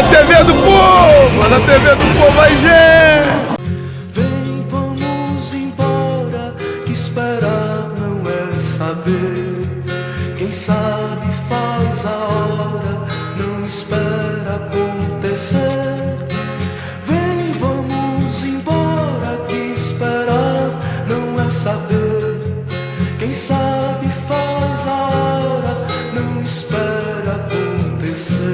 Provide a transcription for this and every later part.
TV do Povo, na TV do Povo, aí, gente! Vem, vamos embora, que esperar não é saber. Quem sabe faz a hora, não espera acontecer. Vem, vamos embora, que esperar não é saber. Quem sabe faz a hora, não espera acontecer.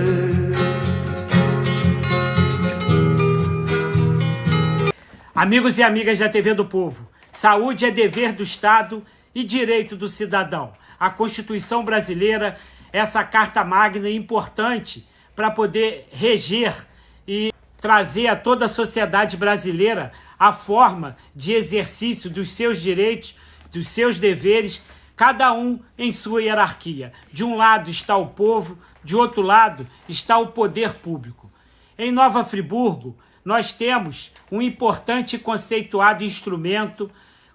Amigos e amigas da TV do Povo, saúde é dever do Estado e direito do cidadão. A Constituição brasileira, essa carta magna importante para poder reger e trazer a toda a sociedade brasileira a forma de exercício dos seus direitos, dos seus deveres, cada um em sua hierarquia. De um lado está o povo, de outro lado está o poder público. Em Nova Friburgo, nós temos um importante e conceituado instrumento,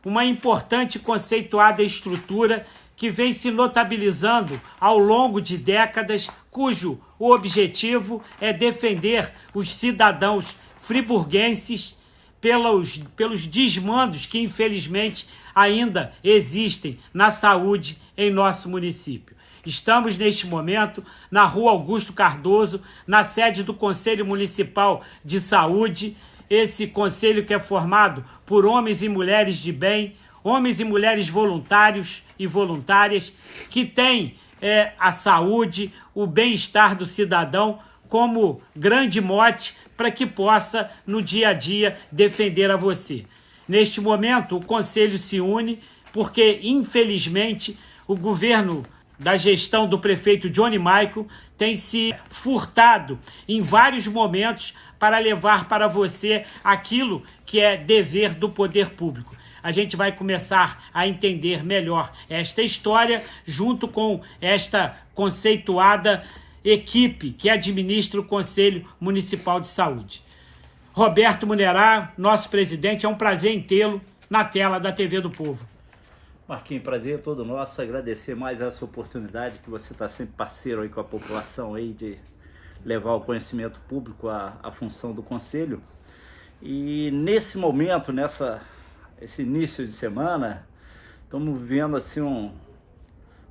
uma importante e conceituada estrutura que vem se notabilizando ao longo de décadas, cujo objetivo é defender os cidadãos friburguenses pelos desmandos que, infelizmente, ainda existem na saúde em nosso município. Estamos, neste momento, na Rua Augusto Cardoso, na sede do Conselho Municipal de Saúde, esse conselho que é formado por homens e mulheres de bem, homens e mulheres voluntários e voluntárias, que têm a saúde, o bem-estar do cidadão como grande mote para que possa, no dia a dia, defender a você. Neste momento, o Conselho se une porque, infelizmente, o governo da gestão do prefeito Johnny Michael tem se furtado em vários momentos para levar para você aquilo que é dever do poder público. A gente vai começar a entender melhor esta história junto com esta conceituada equipe que administra o Conselho Municipal de Saúde. Roberto Munerá, nosso presidente, é um prazer em tê-lo na tela da TV do Povo. Marquinhos, prazer todo nosso, agradecer mais essa oportunidade que você está sempre parceiro aí com a população aí de levar ao conhecimento público a função do Conselho. E nesse momento, esse início de semana, estamos vivendo assim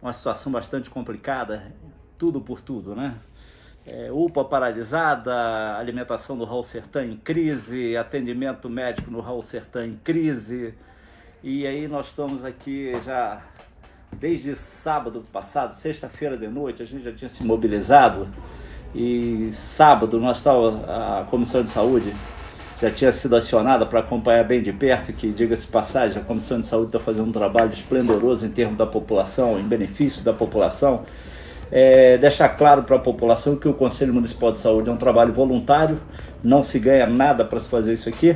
uma situação bastante complicada, tudo por tudo, né? UPA paralisada, alimentação do Raul Sertã em crise, atendimento médico no Raul Sertã em crise. E aí nós estamos aqui já desde sábado passado, sexta-feira de noite, a gente já tinha se mobilizado. E sábado a Comissão de Saúde já tinha sido acionada para acompanhar bem de perto, que, diga-se de passagem, a Comissão de Saúde está fazendo um trabalho esplendoroso em termos da população, em benefício da população. Deixar claro para a população que o Conselho Municipal de Saúde é um trabalho voluntário, não se ganha nada para se fazer isso aqui.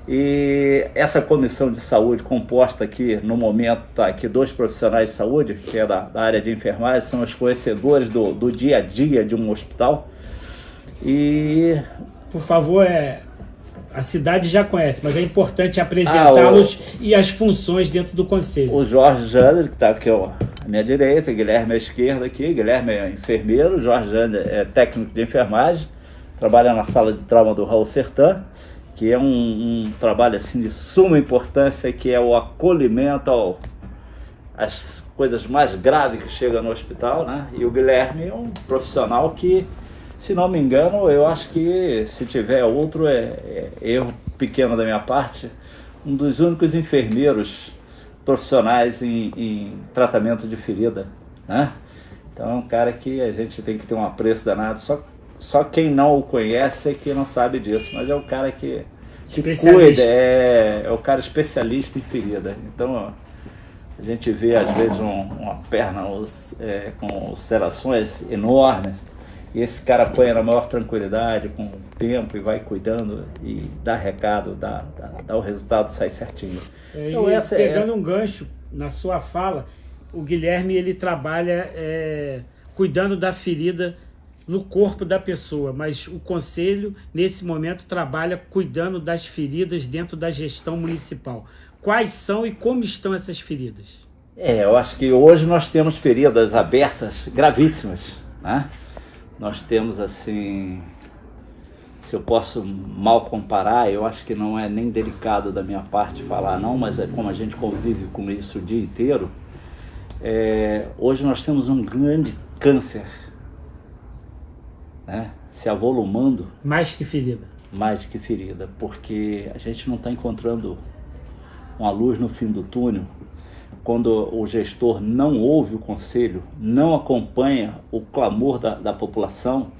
E essa comissão de saúde, composta aqui no momento, tá aqui 2 profissionais de saúde, que é da área de enfermagem, são os conhecedores do dia a dia de um hospital. E por favor, a cidade já conhece, mas é importante apresentá-los e as funções dentro do conselho. O Jorge Jander, que está aqui à minha direita, Guilherme à esquerda aqui. Guilherme é enfermeiro, Jorge Jander é técnico de enfermagem, trabalha na sala de trauma do Raul Sertã, que é um trabalho assim de suma importância, que é o acolhimento às coisas mais graves que chegam no hospital, né? E o Guilherme é um profissional que, se não me engano, eu acho que se tiver outro, erro pequeno da minha parte, um dos únicos enfermeiros profissionais em tratamento de ferida, né? Então é um cara que a gente tem que ter um apreço danado. Só quem não o conhece é que não sabe disso, mas é o cara que cuida, é o cara especialista em ferida. Então a gente vê às vezes uma perna com ulcerações enormes, e esse cara apanha na maior tranquilidade, com o tempo, e vai cuidando e dá recado, dá o resultado, sai certinho. Então, pegando um gancho na sua fala, o Guilherme ele trabalha cuidando da ferida no corpo da pessoa, mas o Conselho, nesse momento, trabalha cuidando das feridas dentro da gestão municipal. Quais são e como estão essas feridas? Eu acho que hoje nós temos feridas abertas gravíssimas, né? Nós temos, assim, se eu posso mal comparar, eu acho que não é nem delicado da minha parte falar não, mas é como a gente convive com isso o dia inteiro. Hoje nós temos um grande câncer, né, se avolumando. Mais que ferida. Mais que ferida, porque a gente não está encontrando uma luz no fim do túnel. Quando o gestor não ouve o conselho, não acompanha o clamor da população,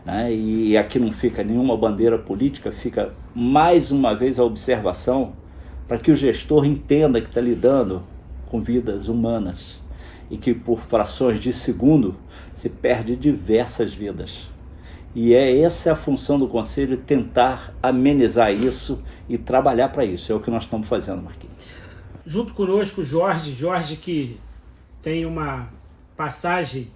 né? E aqui não fica nenhuma bandeira política, fica mais uma vez a observação para que o gestor entenda que está lidando com vidas humanas e que por frações de segundo se perde diversas vidas. E essa é a função do conselho, tentar amenizar isso e trabalhar para isso. É o que nós estamos fazendo, Marquinhos. Junto conosco o Jorge que tem uma passagem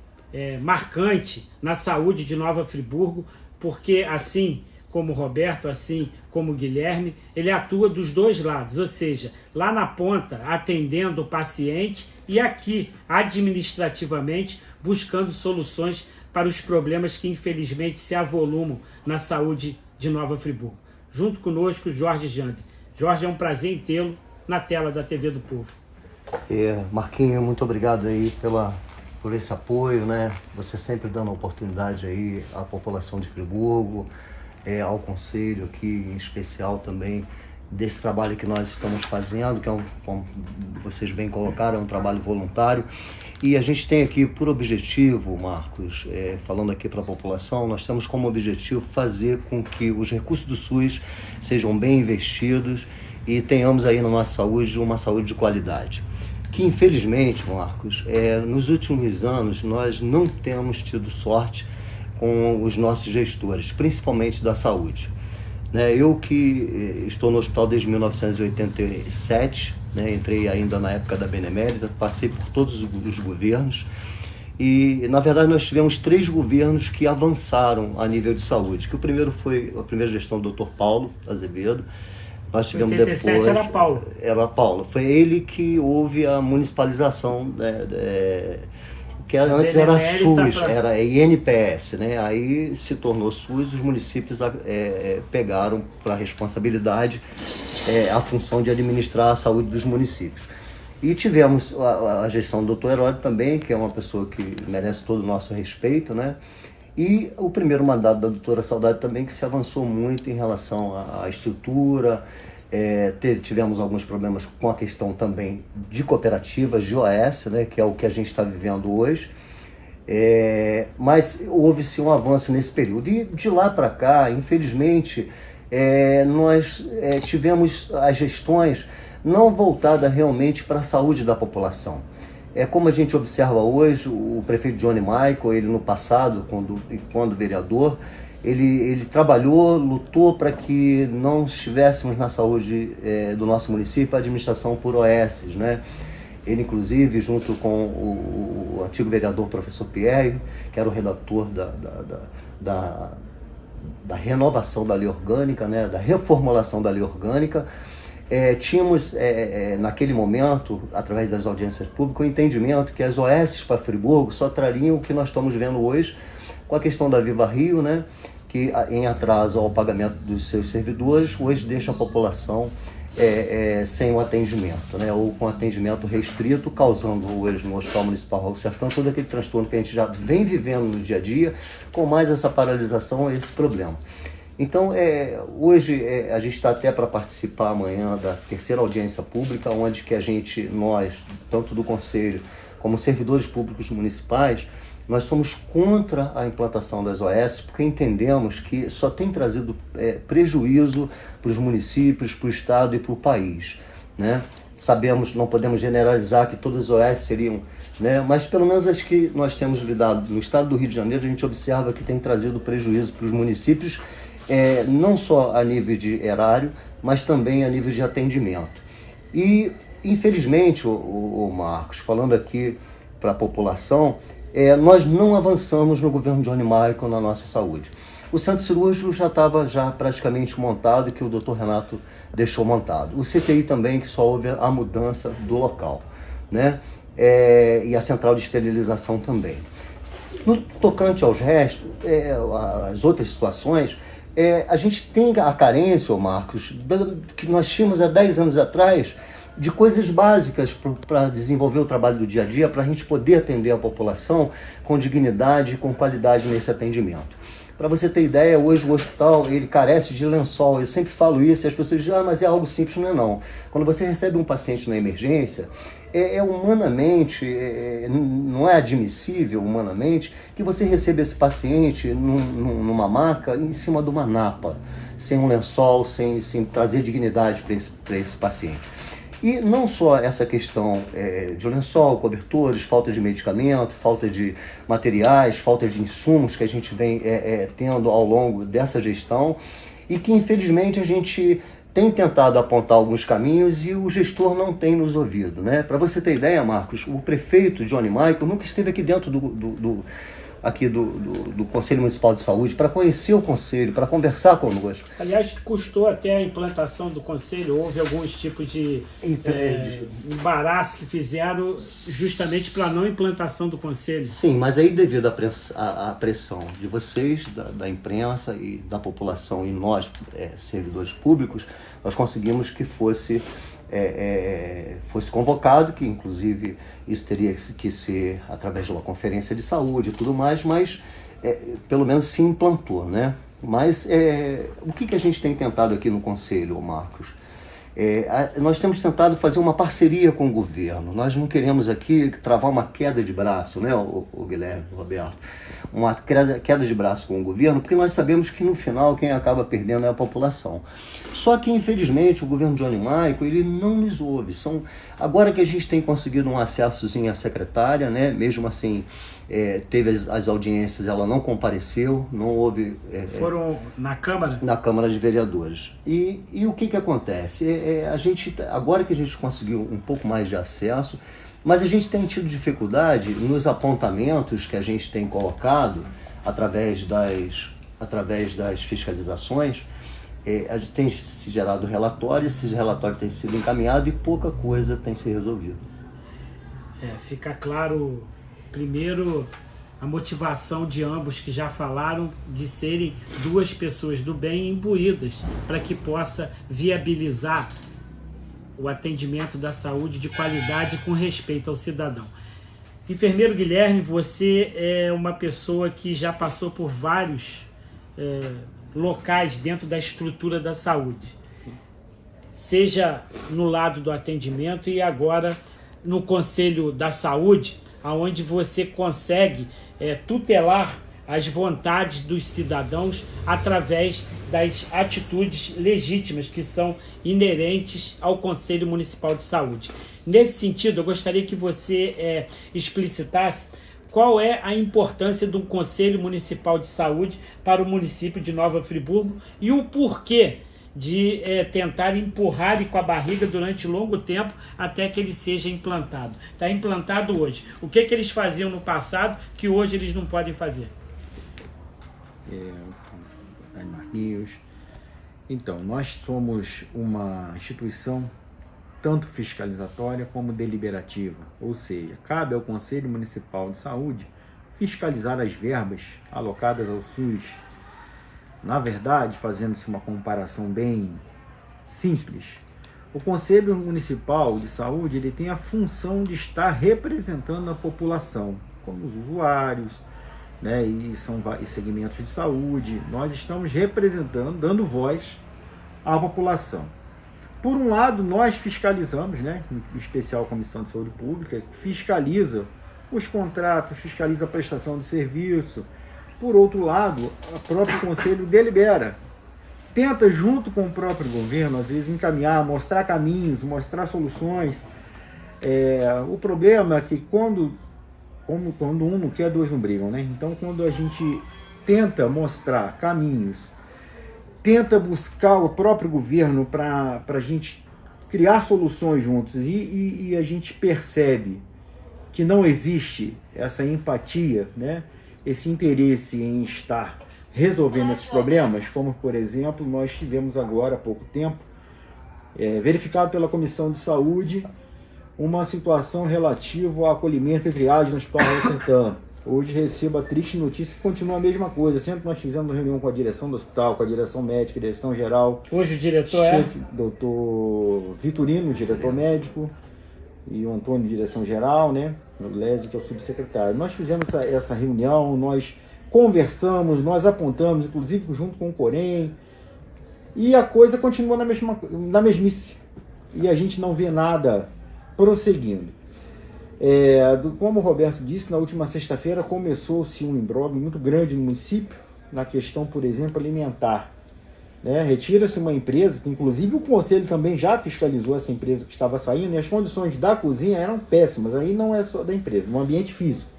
marcante na saúde de Nova Friburgo, porque assim como o Roberto, assim como o Guilherme, ele atua dos dois lados, ou seja, lá na ponta atendendo o paciente e aqui administrativamente buscando soluções para os problemas que infelizmente se avolumam na saúde de Nova Friburgo. Junto conosco, Jorge Jandre. Jorge, é um prazer em tê-lo na tela da TV do Povo. Marquinhos, muito obrigado aí por esse apoio, né? Você sempre dando oportunidade aí à população de Friburgo, ao Conselho aqui, em especial também, desse trabalho que nós estamos fazendo, que como vocês bem colocaram, é um trabalho voluntário. E a gente tem aqui por objetivo, Marcos, falando aqui para a população, nós temos como objetivo fazer com que os recursos do SUS sejam bem investidos e tenhamos aí na nossa saúde uma saúde de qualidade. Que infelizmente, Marcos, nos últimos anos nós não temos tido sorte com os nossos gestores, principalmente da saúde. Eu que estou no hospital desde 1987, entrei ainda na época da Benemérita, passei por todos os governos e, na verdade, nós tivemos 3 governos que avançaram a nível de saúde. Que o primeiro foi a primeira gestão do Dr. Paulo Azevedo. Nós tivemos 87 depois... era Paulo. Era Paulo. Foi ele que houve a municipalização, que antes era SUS, era INPS, Aí se tornou SUS, os municípios pegaram para responsabilidade a função de administrar a saúde dos municípios. E tivemos a gestão do Dr. Herói também, que é uma pessoa que merece todo o nosso respeito, E o primeiro mandato da doutora Saudade também, que se avançou muito em relação à estrutura. Tivemos alguns problemas com a questão também de cooperativas, de OS, que é o que a gente está vivendo hoje. Mas houve-se um avanço nesse período. E de lá para cá, infelizmente, nós tivemos as gestões não voltadas realmente para a saúde da população. Como a gente observa hoje, o prefeito Johnny Michael, ele no passado, quando vereador, ele trabalhou, lutou para que não estivéssemos na saúde do nosso município a administração por OS, Ele, inclusive, junto com o antigo vereador professor Pierre, que era o redator da renovação da lei orgânica, da reformulação da lei orgânica, tínhamos, naquele momento, através das audiências públicas, o entendimento que as OS para Friburgo só trariam o que nós estamos vendo hoje com a questão da Viva Rio, que em atraso ao pagamento dos seus servidores, hoje deixa a população sem o atendimento, ou com atendimento restrito, causando hoje no Hospital Municipal Raul Sertão todo aquele transtorno que a gente já vem vivendo no dia a dia, com mais essa paralisação, esse problema. Então, hoje a gente está até para participar amanhã da 3ª audiência pública, onde que nós, tanto do Conselho como servidores públicos municipais, nós somos contra a implantação das OS, porque entendemos que só tem trazido prejuízo para os municípios, para o Estado e para o país. Sabemos, não podemos generalizar que todas as OS seriam, mas pelo menos as que nós temos lidado no Estado do Rio de Janeiro, a gente observa que tem trazido prejuízo para os municípios, não só a nível de erário, mas também a nível de atendimento. E, infelizmente, o Marcos, falando aqui para a população, nós não avançamos no governo Johnny Michael na nossa saúde. O centro cirúrgico já estava praticamente montado, que o Dr. Renato deixou montado. O CTI também, que só houve a mudança do local, e a central de esterilização também. No tocante aos restos, as outras situações, A gente tem a carência, ô Marcos, que nós tínhamos há 10 anos atrás, de coisas básicas para desenvolver o trabalho do dia a dia, para a gente poder atender a população com dignidade e com qualidade nesse atendimento. Para você ter ideia, hoje o hospital ele carece de lençol. Eu sempre falo isso e as pessoas dizem, mas é algo simples. Não é não. Quando você recebe um paciente na emergência, humanamente, não é admissível humanamente que você receba esse paciente numa maca em cima de uma napa, sem um lençol, sem trazer dignidade para esse paciente. E não só essa questão de lençol, cobertores, falta de medicamento, falta de materiais, falta de insumos que a gente vem tendo ao longo dessa gestão e que infelizmente a gente tem tentado apontar alguns caminhos e o gestor não tem nos ouvido, né? Para você ter ideia, Marcos, o prefeito Johnny Michael nunca esteve aqui dentro do Conselho Municipal de Saúde para conhecer o Conselho, para conversar conosco. Aliás, custou até a implantação do Conselho, houve alguns tipos de embaraço que fizeram justamente para a não implantação do Conselho. Sim, mas aí devido à pressão de vocês, da imprensa e da população e nós, servidores públicos, nós conseguimos que fosse convocado, que inclusive isso teria que ser através de uma conferência de saúde e tudo mais, mas pelo menos se implantou, né? Mas o que a gente tem tentado aqui no Conselho, Marcos? Nós temos tentado fazer uma parceria com o governo. Nós não queremos aqui travar uma queda de braço, né, o Guilherme, o Roberto? Uma queda de braço com o governo, porque nós sabemos que no final quem acaba perdendo é a população. Só que infelizmente o governo Johnny Michael, ele não nos ouve. Agora que a gente tem conseguido um acessozinho à secretária, né, mesmo assim teve as audiências, ela não compareceu, não houve... Foram na Câmara? Na Câmara de Vereadores. E o que acontece? Agora que a gente conseguiu um pouco mais de acesso, mas a gente tem tido dificuldade nos apontamentos que a gente tem colocado através das fiscalizações. A gente tem se gerado relatórios, esses relatórios têm sido encaminhados e pouca coisa tem se resolvido. Fica claro, primeiro, a motivação de ambos que já falaram de serem duas pessoas do bem imbuídas para que possa viabilizar o atendimento da saúde de qualidade com respeito ao cidadão. Enfermeiro Guilherme, você é uma pessoa que já passou por vários locais dentro da estrutura da saúde, seja no lado do atendimento e agora no Conselho da Saúde, onde você consegue tutelar as vontades dos cidadãos através das atitudes legítimas que são inerentes ao Conselho Municipal de Saúde. Nesse sentido, eu gostaria que você explicitasse qual é a importância do Conselho Municipal de Saúde para o município de Nova Friburgo e o porquê de tentar empurrar com a barriga durante longo tempo até que ele seja implantado. Está implantado hoje. O que eles faziam no passado que hoje eles não podem fazer? Marquinhos. Então, nós somos uma instituição tanto fiscalizatória como deliberativa, ou seja, cabe ao Conselho Municipal de Saúde fiscalizar as verbas alocadas ao SUS. Na verdade, fazendo-se uma comparação bem simples, o Conselho Municipal de Saúde ele tem a função de estar representando a população, como os usuários, né, e são segmentos de saúde. Nós estamos representando, dando voz à população. Por um lado, nós fiscalizamos, né, em especial a Comissão de Saúde Pública, fiscaliza os contratos, fiscaliza a prestação de serviço. Por outro lado, o próprio Conselho delibera, tenta junto com o próprio governo, às vezes encaminhar, mostrar caminhos, mostrar soluções. O problema é que quando um não quer, dois não brigam, né? Então, quando a gente tenta mostrar caminhos, tenta buscar o próprio governo para a gente criar soluções juntos e a gente percebe que não existe essa empatia, né? Esse interesse em estar resolvendo esses problemas, como, por exemplo, nós tivemos agora, há pouco tempo, verificado pela Comissão de Saúde, uma situação relativa ao acolhimento e triagem no Hospital Raul Santana, hoje recebo a triste notícia que continua a mesma coisa. Sempre nós fizemos reunião com a direção do hospital, com a direção médica, direção geral. Hoje o diretor chefe, doutor Vitorino, diretor médico, e o Antônio, direção geral, né? O Lese, que é o subsecretário. Nós fizemos essa reunião, nós conversamos, nós apontamos, inclusive junto com o Corém, e a coisa continua na mesmice. E a gente não vê nada prosseguindo. Como o Roberto disse, na última sexta-feira começou-se um imbróglio muito grande no município, na questão, por exemplo, alimentar. Retira-se uma empresa, que inclusive o Conselho também já fiscalizou essa empresa que estava saindo, e as condições da cozinha eram péssimas. Aí não é só da empresa, no ambiente físico.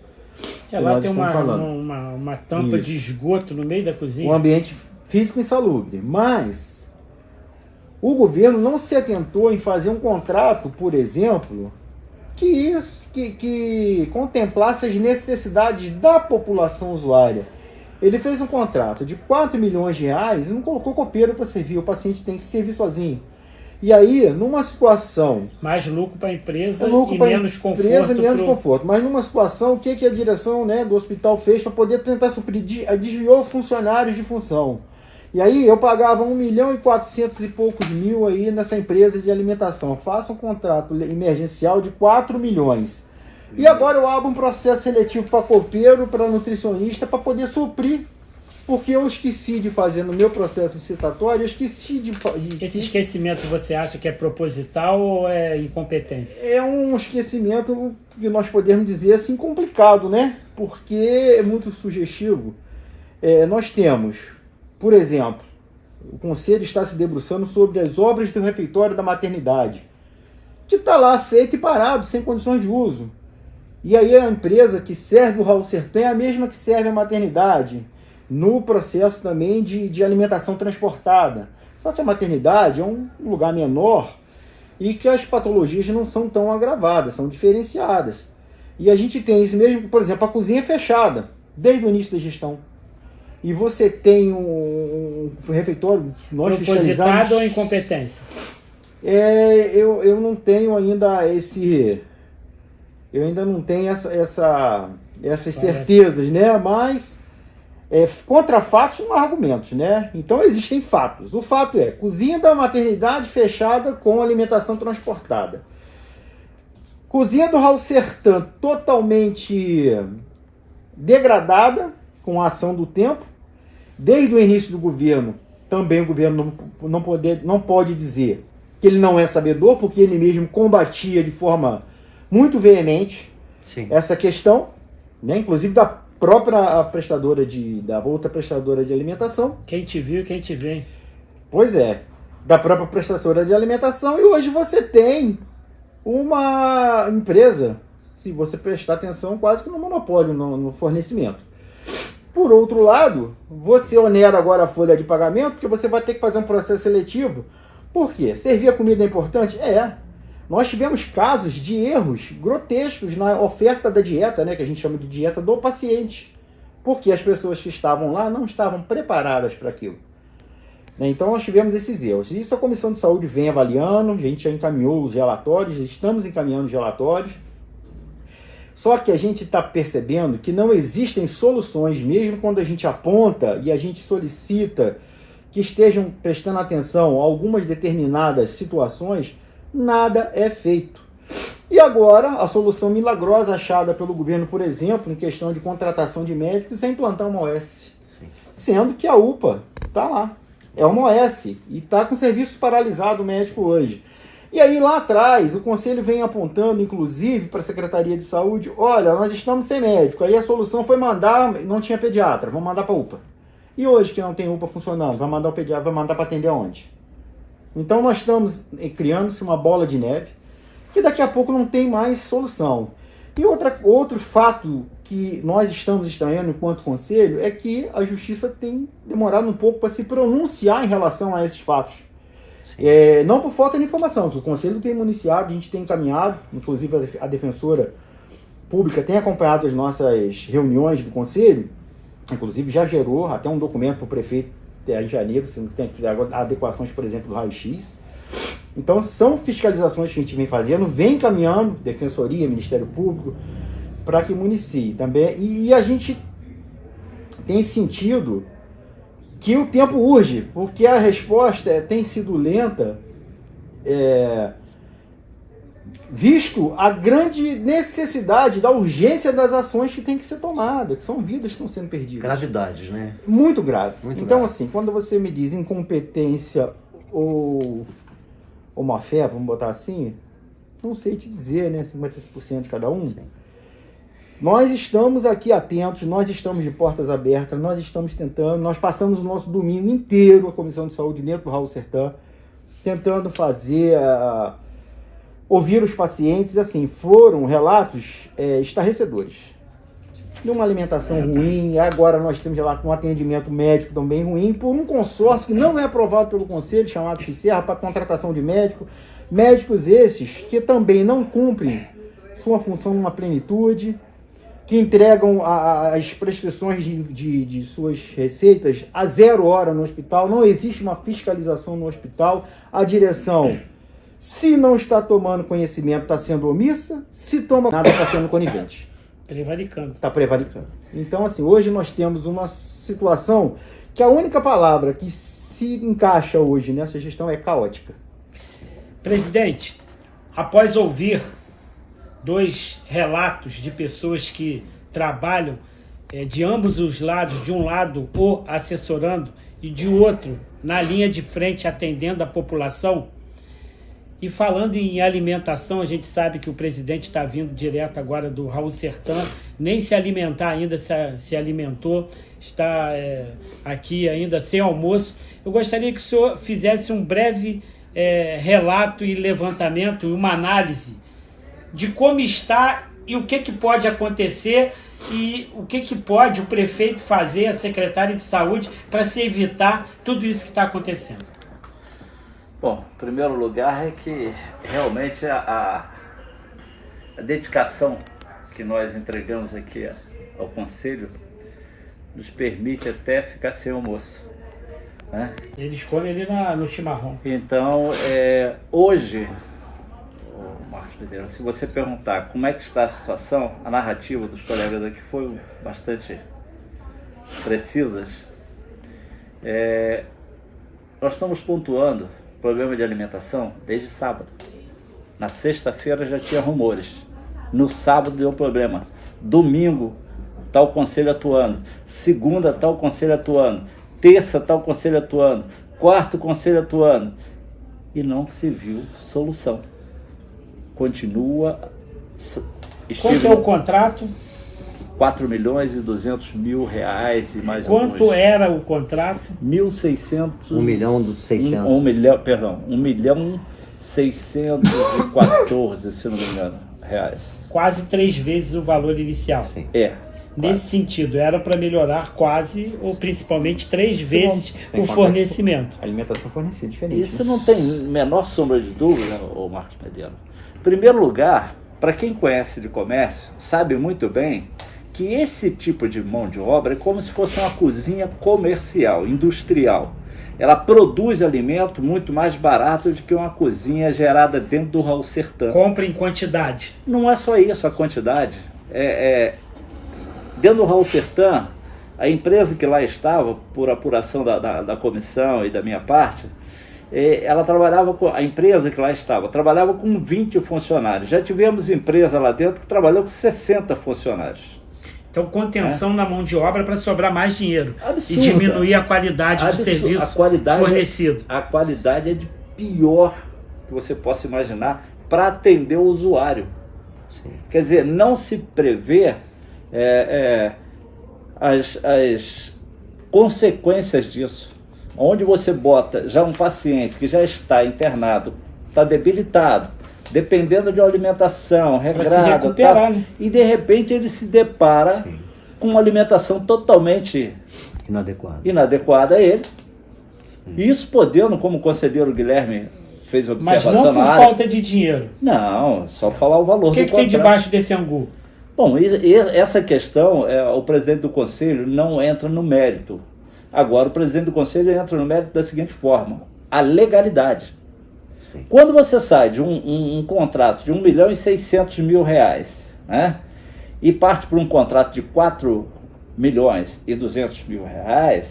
Lá tem uma tampa de esgoto no meio da cozinha. Um ambiente físico insalubre. Mas o governo não se atentou em fazer um contrato, por exemplo, que contemplasse as necessidades da população usuária. Ele fez um contrato de 4 milhões de reais e não colocou copeiro para servir. O paciente tem que servir sozinho. E aí, numa situação... Mais lucro para a empresa e menos conforto. Mas numa situação, o que a direção, do hospital fez para poder tentar suprir? Desviou funcionários de função. E aí eu pagava 1 milhão e 400 e poucos mil aí nessa empresa de alimentação. Faça um contrato emergencial de 4 milhões. E agora eu abro um processo seletivo para copeiro, para nutricionista, para poder suprir. Porque eu esqueci de fazer no meu processo licitatório, eu esqueci de... Esse esquecimento você acha que é proposital ou é incompetência? É um esquecimento que nós podemos dizer assim complicado, né? Porque é muito sugestivo. Nós temos, por exemplo, o Conselho está se debruçando sobre as obras do refeitório da maternidade, que está lá feito e parado, sem condições de uso. E aí a empresa que serve o Raul Sertã é a mesma que serve a maternidade, no processo também de alimentação transportada. Só que a maternidade é um lugar menor e que as patologias não são tão agravadas, são diferenciadas. E a gente tem isso mesmo, por exemplo, a cozinha é fechada, desde o início da gestão. E você tem um refeitório... Propositado ou incompetência? Eu não tenho ainda esse... Eu ainda não tenho essas certezas, né? Mas contra fatos não há argumentos, né? Então existem fatos. O fato é, cozinha da maternidade fechada com alimentação transportada. Cozinha do Raul Sertã totalmente degradada com a ação do tempo. Desde o início do governo, também o governo não pode dizer que ele não é sabedor, porque ele mesmo combatia de forma muito veemente essa questão, né? Inclusive da própria prestadora da outra prestadora de alimentação. Quem te viu, quem te vê. Pois é, da própria prestadora de alimentação. E hoje você tem uma empresa, se você prestar atenção, quase que no monopólio no fornecimento. Por outro lado, você onera agora a folha de pagamento, porque você vai ter que fazer um processo seletivo. Por quê? Servir a comida é importante? Nós tivemos casos de erros grotescos na oferta da dieta, né, que a gente chama de dieta do paciente, porque as pessoas que estavam lá não estavam preparadas para aquilo. Então nós tivemos esses erros. Isso a Comissão de Saúde vem avaliando, a gente já encaminhou os relatórios, estamos encaminhando os relatórios. Só que a gente está percebendo que não existem soluções, mesmo quando a gente aponta e a gente solicita que estejam prestando atenção a algumas determinadas situações, nada é feito. E agora, a solução milagrosa achada pelo governo, por exemplo, em questão de contratação de médicos, é implantar uma OS. Sendo que a UPA está lá. É uma OS e está com o serviço paralisado médico hoje. E aí lá atrás, o Conselho vem apontando, inclusive, para a Secretaria de Saúde, olha, nós estamos sem médico. Aí a solução foi mandar, não tinha pediatra, vamos mandar para a UPA. E hoje que não tem UPA funcionando, vai mandar o pediatra, vai mandar para atender aonde? Então nós estamos criando-se uma bola de neve, que daqui a pouco não tem mais solução. E outro fato que nós estamos estranhando enquanto Conselho é que a Justiça tem demorado um pouco para se pronunciar em relação a esses fatos. Não por falta de informação, que o Conselho tem municiado, a gente tem encaminhado, inclusive a Defensora Pública tem acompanhado as nossas reuniões do Conselho, inclusive já gerou até um documento para o prefeito em janeiro, se não tem adequações, por exemplo, do raio-x. Então são fiscalizações que a gente vem fazendo, vem encaminhando, Defensoria, Ministério Público, para que municie também. E a gente tem sentido que o tempo urge, porque a resposta tem sido lenta, visto a grande necessidade da urgência das ações que tem que ser tomada, que são vidas que estão sendo perdidas. Gravidades, né? Muito grave. Muito então, grave. assim, quando você me diz incompetência ou má fé, vamos botar assim, não sei te dizer, né? 50% de cada um. Sim. Nós estamos aqui atentos, nós estamos de portas abertas, nós estamos tentando, nós passamos o nosso domingo inteiro, a Comissão de Saúde dentro do Raul Sertã, tentando fazer, ouvir os pacientes, assim, foram relatos estarrecedores. De uma alimentação ruim, agora nós temos relato de um atendimento médico também ruim, por um consórcio que não é aprovado pelo Conselho, chamado CICERRA, para contratação de médico. Médicos esses que também não cumprem sua função numa plenitude, que entregam as prescrições de suas receitas a 0 hora no hospital, não existe uma fiscalização no hospital, a direção, se não está tomando conhecimento, está sendo omissa, se toma nada, está sendo conivente. Prevaricando. Está prevaricando. Então, assim, hoje nós temos uma situação que a única palavra que se encaixa hoje nessa gestão é caótica. Presidente, após ouvir 2 relatos de pessoas que trabalham de ambos os lados, de um lado o assessorando e de outro na linha de frente atendendo a população, e falando em alimentação, a gente sabe que o presidente está vindo direto agora do Raul Sertã, nem se alimentar ainda, se alimentou, está aqui ainda sem almoço. Eu gostaria que o senhor fizesse um breve relato e levantamento, uma análise de como está e o que pode acontecer e o que pode o prefeito fazer, a secretária de saúde, para se evitar tudo isso que está acontecendo. Bom, em primeiro lugar é que realmente a dedicação que nós entregamos aqui ao Conselho nos permite até ficar sem almoço, né? Eles comem ali no chimarrão. Então, hoje, Marcos Medeiros, se você perguntar como é que está a situação, a narrativa dos colegas aqui foi bastante precisas. Nós estamos pontuando problema de alimentação desde sábado. Na sexta-feira já tinha rumores. No sábado deu problema. Domingo, tal conselho atuando. Segunda, tal conselho atuando. Terça, tal conselho atuando. Quarto, conselho atuando. E não se viu solução. Continua. Quanto é o contrato? 4.200.000 reais e mais Quanto era o contrato? 1.600... 1.600.000. 1 milhão, perdão, 1.614.000, se não me engano, reais. Quase 3 vezes o valor inicial. Sim. Nesse sentido, era para melhorar quase ou principalmente 3 vezes o fornecimento. A alimentação fornecida diferente. Isso não tem menor sombra de dúvida, ô Marcos Medeiros. Em primeiro lugar, para quem conhece de comércio, sabe muito bem que esse tipo de mão de obra é como se fosse uma cozinha comercial, industrial. Ela produz alimento muito mais barato do que uma cozinha gerada dentro do Raul Sertã. Compra em quantidade. Não é só isso a quantidade. Dentro do Raul Sertã, a empresa que lá estava, por apuração da comissão e da minha parte, ela trabalhava com a empresa que lá estava, trabalhava com 20 funcionários. Já tivemos empresa lá dentro que trabalhou com 60 funcionários. Então, contenção na mão de obra para sobrar mais dinheiro. Absurdo. E diminuir a qualidade do serviço fornecido. A qualidade é de pior que você possa imaginar para atender o usuário. Sim. Quer dizer, não se prevê as consequências disso. Onde você bota já um paciente que já está internado, está debilitado, dependendo de uma alimentação regrada, se recuperar, né? E de repente ele se depara com uma alimentação totalmente inadequada a ele. Isso podendo, como o conselheiro Guilherme fez observação. Mas não por falta de dinheiro. Não, só falar o valor do contrato. O que tem debaixo desse angu? Bom, essa questão, o presidente do conselho não entra no mérito. Agora, o presidente do conselho entra no mérito da seguinte forma: a legalidade. Quando você sai de um contrato de 1.600.000 reais, né, e parte para um contrato de 4.200.000,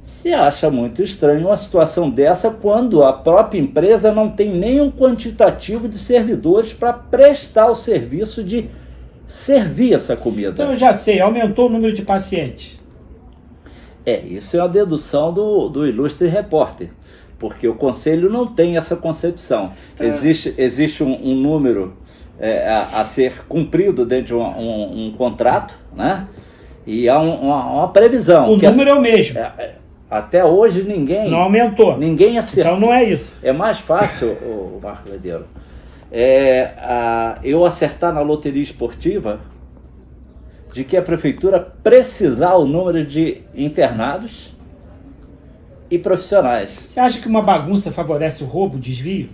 se acha muito estranho uma situação dessa quando a própria empresa não tem nenhum quantitativo de servidores para prestar o serviço de servir essa comida. Então eu já sei, aumentou o número de pacientes. Isso é uma dedução do ilustre repórter, porque o Conselho não tem essa concepção. Existe um número a ser cumprido dentro de um contrato, né? E há uma previsão. O número é o mesmo. Até hoje ninguém... Não aumentou. Ninguém acertou. Então não é isso. É mais fácil, o Marco Ledeiro, eu acertar na loteria esportiva de que a prefeitura precisar o número de internados e profissionais. Você acha que uma bagunça favorece o roubo, o desvio?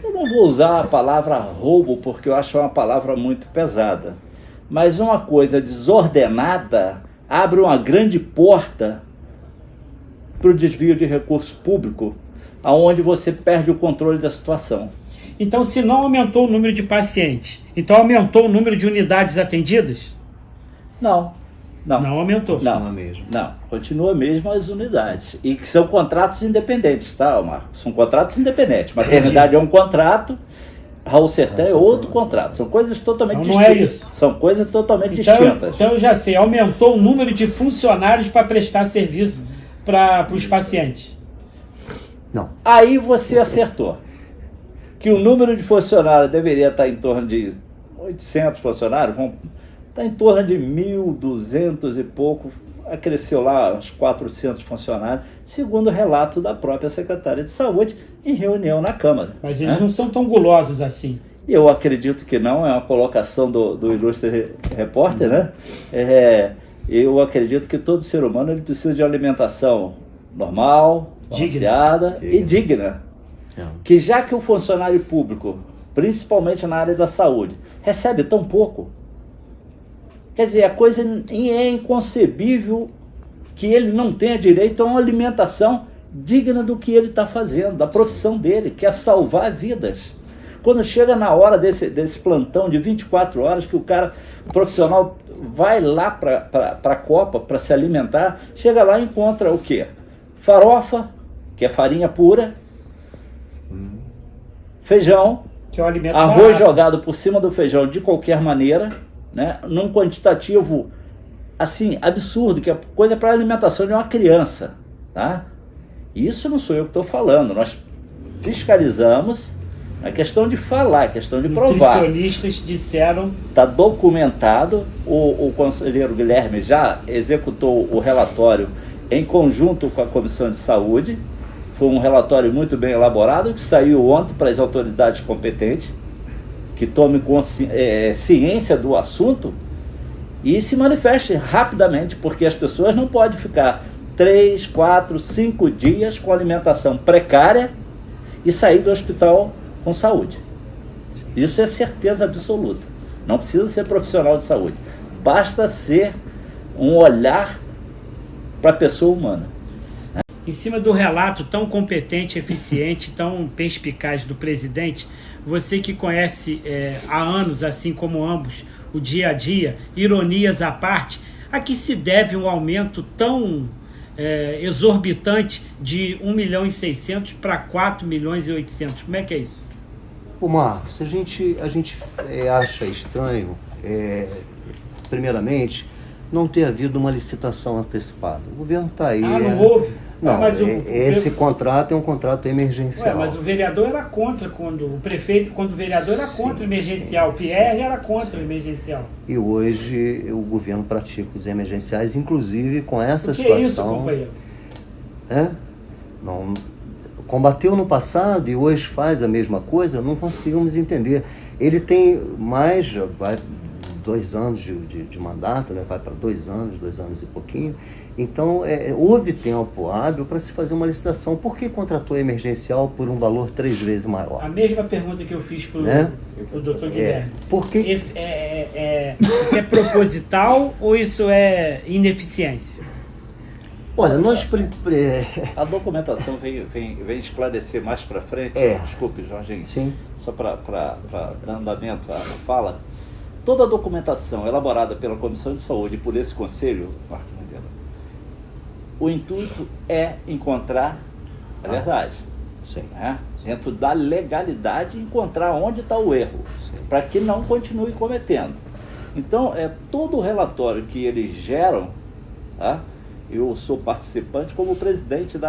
Eu não vou usar a palavra roubo porque eu acho uma palavra muito pesada. Mas uma coisa desordenada abre uma grande porta para o desvio de recurso público, aonde você perde o controle da situação. Então, se não aumentou o número de pacientes, então aumentou o número de unidades atendidas? Não. Não aumentou. Não, continua mesmo as unidades. E que são contratos independentes, tá, Marcos? São contratos independentes. Maternidade é um contrato, Raul Sertã é outro contrato. São coisas totalmente distintas. Não é isso. São coisas totalmente distintas. Então eu já sei, aumentou o número de funcionários para prestar serviço para os pacientes. Não. Aí você acertou. Que o número de funcionários deveria estar em torno de 800 funcionários, está em torno de 1.200 e pouco, cresceu lá uns 400 funcionários, segundo o relato da própria secretária de Saúde em reunião na Câmara. Mas eles não são tão gulosos assim. Eu acredito que não, é uma colocação do ilustre repórter, né? Eu acredito que todo ser humano ele precisa de alimentação normal, balanceada e digna. Que já que o funcionário público, principalmente na área da saúde, recebe tão pouco, quer dizer, a coisa é inconcebível que ele não tenha direito a uma alimentação digna do que ele está fazendo, da profissão dele, que é salvar vidas. Quando chega na hora desse plantão de 24 horas, que o profissional vai lá para a Copa para se alimentar, chega lá e encontra o quê? Farofa, que é farinha pura, feijão, que é um alimento arroz jogado por cima do feijão de qualquer maneira, né, num quantitativo assim absurdo, que é coisa para a alimentação de uma criança, tá? Isso não sou eu que estou falando, nós fiscalizamos a questão de falar, a questão de provar. Nutricionistas disseram... Está documentado, o conselheiro Guilherme já executou o relatório em conjunto com a Comissão de Saúde. Foi um relatório muito bem elaborado, que saiu ontem para as autoridades competentes, que tomem ciência do assunto e se manifeste rapidamente, porque as pessoas não podem ficar 3, 4, 5 dias com alimentação precária e sair do hospital com saúde. Isso é certeza absoluta. Não precisa ser profissional de saúde. Basta ser um olhar para a pessoa humana. Em cima do relato tão competente, eficiente, tão perspicaz do presidente, você que conhece há anos, assim como ambos, o dia a dia, ironias à parte, a que se deve um aumento tão exorbitante de 1.600.000 para 4.800.000? Como é que é isso? Ô Marcos, a gente acha estranho, primeiramente, não ter havido uma licitação antecipada. O governo está aí... não houve? Não, mas esse contrato é um contrato emergencial. Mas o vereador era contra, quando o vereador era contra o emergencial, o Pierre era contra o emergencial. E hoje o governo pratica os emergenciais, inclusive com essa situação... situação... O que é isso, companheiro? Não, combateu no passado e hoje faz a mesma coisa, não conseguimos entender. Ele tem vai 2 anos de mandato, né? Vai para 2 anos e pouquinho. Então, houve tempo hábil para se fazer uma licitação. Por que contratou emergencial por um valor 3 vezes maior? A mesma pergunta que eu fiz para o doutor Guilherme. Porque... Isso é proposital ou isso é ineficiência? Olha, nós... A documentação vem esclarecer mais para frente. Desculpe, Jorginho. Sim. Só para dar andamento à fala. toda a documentação elaborada pela Comissão de Saúde e por esse Conselho, Marco Mandela, o intuito é encontrar a verdade. Sim. Né? Dentro da legalidade, encontrar onde está o erro, para que não continue cometendo. Então, todo o relatório que eles geram, tá? Eu sou participante como presidente,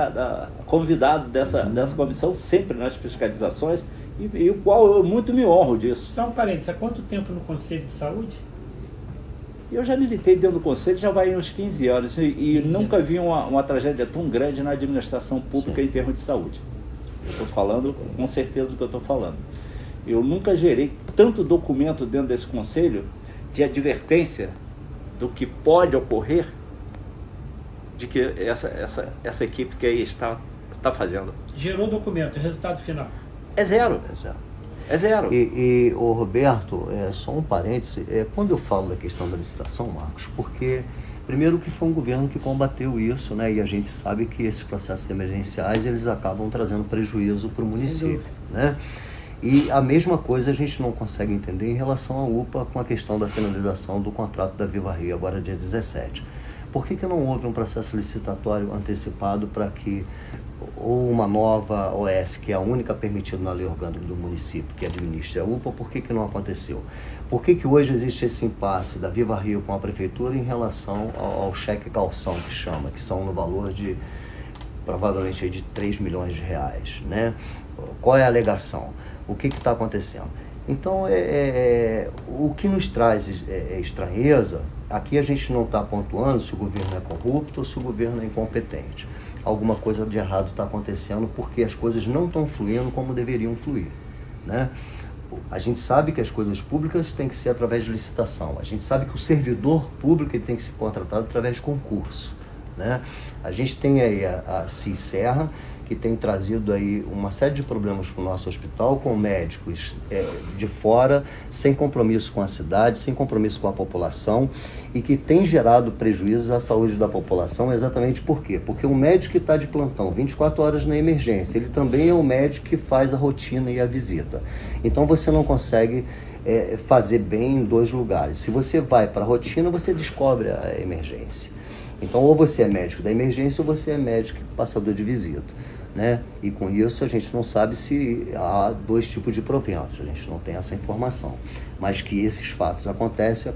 convidado dessa comissão, sempre nas fiscalizações, e o qual eu muito me honro disso. Só um parênteses, há quanto tempo no Conselho de Saúde? Eu já militei dentro do Conselho, já vai uns 15 anos, e nunca vi uma tragédia tão grande na administração pública em termos de saúde. Eu estou falando com certeza do que eu estou falando. Eu nunca gerei tanto documento dentro desse Conselho de advertência do que pode ocorrer, de que essa equipe que aí está fazendo. Gerou documento, resultado final? É zero. É zero. E o Roberto, só um parêntese, quando eu falo da questão da licitação, Marcos, porque primeiro que foi um governo que combateu isso, né? E a gente sabe que esses processos emergenciais, eles acabam trazendo prejuízo para o município, né? E a mesma coisa a gente não consegue entender em relação à UPA com a questão da finalização do contrato da Viva Rio, agora dia 17. Por que não houve um processo licitatório antecipado para que ou uma nova OS, que é a única permitida na lei orgânica do município, que administra a UPA, por que não aconteceu? Por que hoje existe esse impasse da Viva Rio com a prefeitura em relação ao cheque calção, que chama, que são no valor de provavelmente de 3 milhões de reais, né? Qual é a alegação? O que está acontecendo? Então, o que nos traz estranheza, aqui a gente não está pontuando se o governo é corrupto ou se o governo é incompetente. Alguma coisa de errado está acontecendo porque as coisas não estão fluindo como deveriam fluir, né? A gente sabe que as coisas públicas têm que ser através de licitação. A gente sabe que o servidor público ele tem que ser contratado através de concurso, né? A gente tem aí a CISERRA, que tem trazido aí uma série de problemas para o nosso hospital, com médicos de fora, sem compromisso com a cidade, sem compromisso com a população, e que tem gerado prejuízos à saúde da população. Exatamente por quê? Porque o médico que está de plantão 24 horas na emergência, ele também é o médico que faz a rotina e a visita. Então você não consegue fazer bem em dois lugares. Se você vai para a rotina, você descobre a emergência. Então, ou você é médico da emergência ou você é médico passador de visita, né? E com isso a gente não sabe se há dois tipos de proventos, a gente não tem essa informação. Mas que esses fatos acontecem.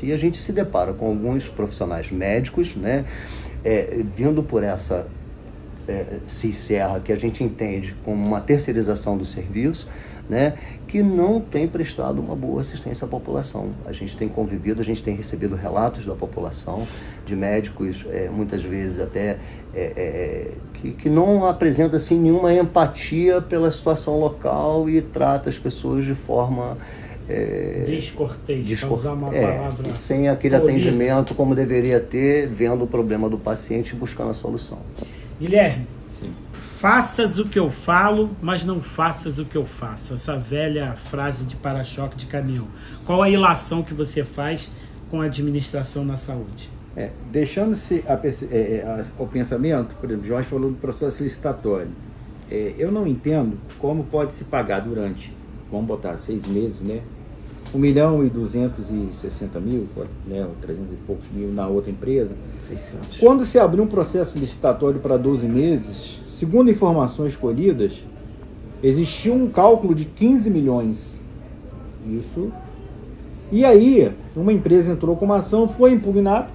E a gente se depara com alguns profissionais médicos, né? Vindo por essa CISERRA, que a gente entende como uma terceirização do serviço, né, que não tem prestado uma boa assistência à população. A gente tem convivido, a gente tem recebido relatos da população, de médicos, muitas vezes até, que não apresenta assim, nenhuma empatia pela situação local e trata as pessoas de forma... descortês, para usar uma palavra... sem aquele atendimento como deveria ter, vendo o problema do paciente e buscando a solução. Guilherme, Sim. Faças o que eu falo, mas não faças o que eu faço. Essa velha frase de para-choque de caminhão. Qual a ilação que você faz com a administração na saúde? Deixando-se o pensamento, por exemplo, Jorge falou do processo licitatório. Eu não entendo como pode se pagar durante, vamos botar 6 meses, né? 1.260.000, né, ou 300 e poucos mil na outra empresa. 600. Quando se abriu um processo licitatório para 12 meses, segundo informações colhidas, existia um cálculo de 15 milhões. Isso. E aí, uma empresa entrou com uma ação, foi impugnado,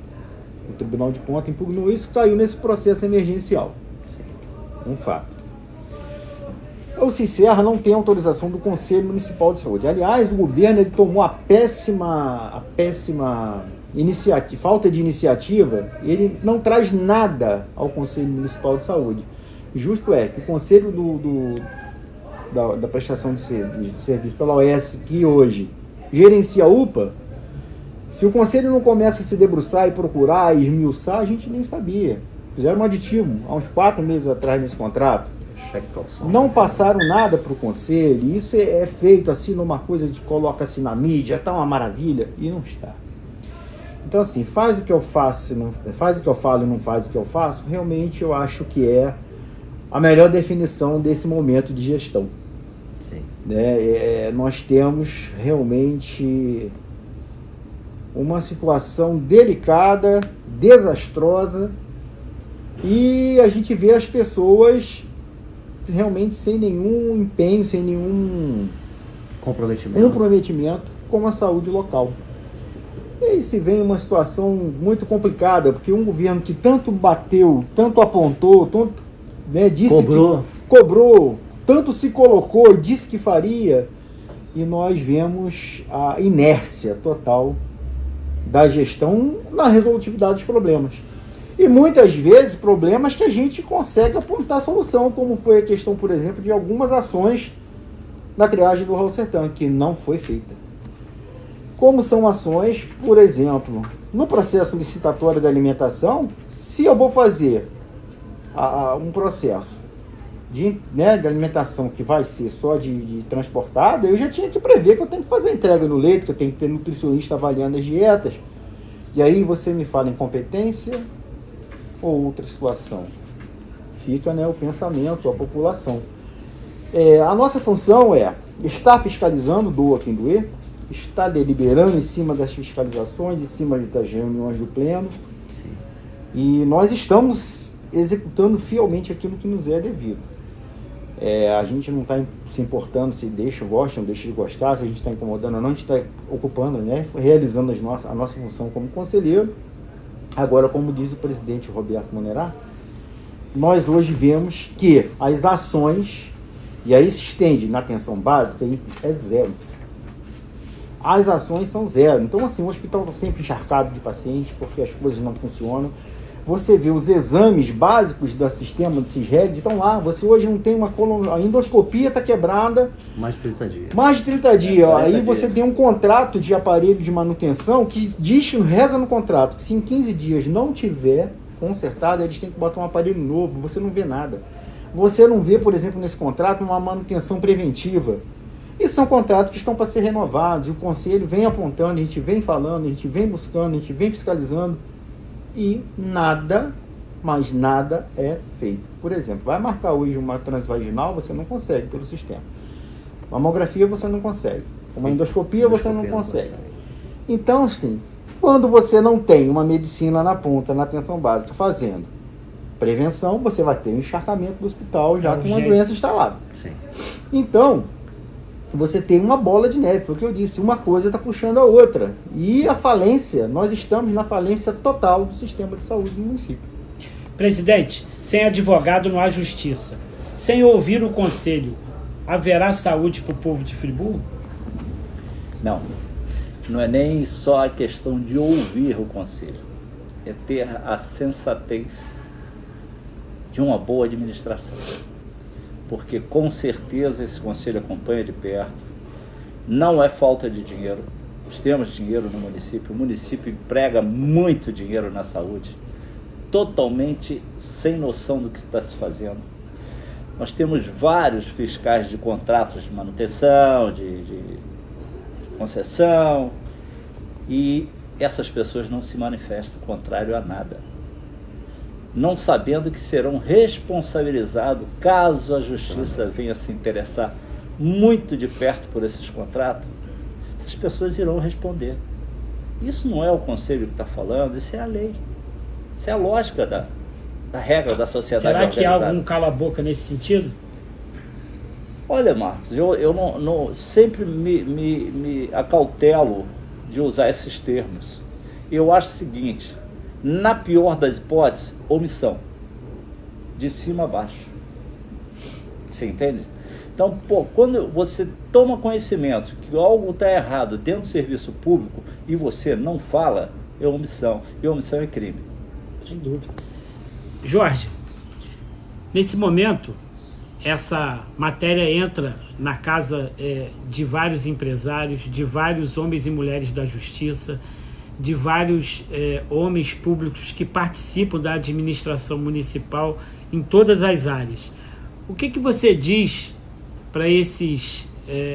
o Tribunal de Contas impugnou isso, caiu nesse processo emergencial. Um fato. O CISERRA não tem autorização do Conselho Municipal de Saúde. Aliás, o governo ele tomou a péssima iniciativa, falta de iniciativa, ele não traz nada ao Conselho Municipal de Saúde. Justo é que o Conselho da prestação de serviço pela OS, que hoje gerencia a UPA, se o Conselho não começa a se debruçar e procurar e esmiuçar, a gente nem sabia. Fizeram um aditivo há uns 4 meses atrás nesse contrato. Não passaram nada para o conselho, e isso é feito assim numa coisa de coloca-se na mídia, tá uma maravilha, e não está. Então assim, faz o que eu faço, faz o que eu falo e não faz o que eu faço, realmente eu acho que é a melhor definição desse momento de gestão. Sim. Nós temos realmente uma situação delicada, desastrosa, e a gente vê as pessoas realmente sem nenhum empenho, sem nenhum comprometimento com a saúde local. E aí se vem uma situação muito complicada, porque um governo que tanto bateu, tanto apontou, tanto, né, disse cobrou, tanto se colocou, disse que faria, e nós vemos a inércia total da gestão na resolutividade dos problemas. E muitas vezes problemas que a gente consegue apontar solução, como foi a questão, por exemplo, de algumas ações na triagem do Raul Sertã, que não foi feita. Como são ações, por exemplo, no processo licitatório da alimentação, se eu vou fazer um processo de alimentação que vai ser só de transportada, eu já tinha que prever que eu tenho que fazer a entrega no leite, que eu tenho que ter nutricionista avaliando as dietas. E aí você me fala em competência ou outra situação? Fica, né, o pensamento, a população. A nossa função é estar fiscalizando, doa quem doer, estar deliberando em cima das fiscalizações, em cima das reuniões do pleno. Sim. E nós estamos executando fielmente aquilo que nos é devido. A gente não está se importando se gostam, deixa de gostar, se a gente está incomodando ou não, a gente está ocupando, né, realizando a nossa função como conselheiro. Agora, como diz o presidente Roberto Monerá, nós hoje vemos que as ações, e aí se estende na atenção básica, é zero. As ações são zero. Então, assim, o hospital está sempre encharcado de pacientes, porque as coisas não funcionam. Você vê os exames básicos do sistema do CISREG, estão lá. Você hoje não tem a endoscopia está quebrada. Mais de 30 dias. Mais de 30 dias. Aí você tem um contrato de aparelho de manutenção que diz, reza no contrato, que se em 15 dias não tiver consertado, eles têm que botar um aparelho novo. Você não vê nada. Você não vê, por exemplo, nesse contrato, uma manutenção preventiva. E são contratos que estão para ser renovados. E o Conselho vem apontando, a gente vem falando, a gente vem buscando, a gente vem fiscalizando. E nada, mas nada é feito. Por exemplo, vai marcar hoje uma transvaginal, você não consegue pelo sistema. Mamografia você não consegue. Uma endoscopia você não consegue. Então, assim, quando você não tem uma medicina na ponta, na atenção básica, fazendo prevenção, você vai ter um encharcamento do hospital já com uma doença instalada. Sim. Então, você tem uma bola de neve, foi o que eu disse, uma coisa está puxando a outra. E a falência, nós estamos na falência total do sistema de saúde do município. Presidente, sem advogado não há justiça. Sem ouvir o conselho, haverá saúde para o povo de Friburgo? Não é nem só a questão de ouvir o conselho, é ter a sensatez de uma boa administração. Porque com certeza esse conselho acompanha de perto, não é falta de dinheiro, nós temos dinheiro no município, o município emprega muito dinheiro na saúde, totalmente sem noção do que está se fazendo. Nós temos vários fiscais de contratos de manutenção, de concessão, e essas pessoas não se manifestam contrário a nada, não sabendo que serão responsabilizados caso a justiça venha se interessar muito de perto por esses contratos. Essas pessoas irão responder. Isso não é o conselho que está falando, isso é a lei. Isso é a lógica da regra da sociedade organizada. Será que há algum cala-boca nesse sentido? Olha, Marcos, eu não sempre me acautelo de usar esses termos. Eu acho o seguinte: na pior das hipóteses, omissão. De cima a baixo. Você entende? Então, quando você toma conhecimento que algo está errado dentro do serviço público e você não fala, é omissão. E omissão é crime. Sem dúvida. Jorge, nesse momento, essa matéria entra na casa de vários empresários, de vários homens e mulheres da justiça, de vários homens públicos que participam da administração municipal em todas as áreas. O que você diz para esses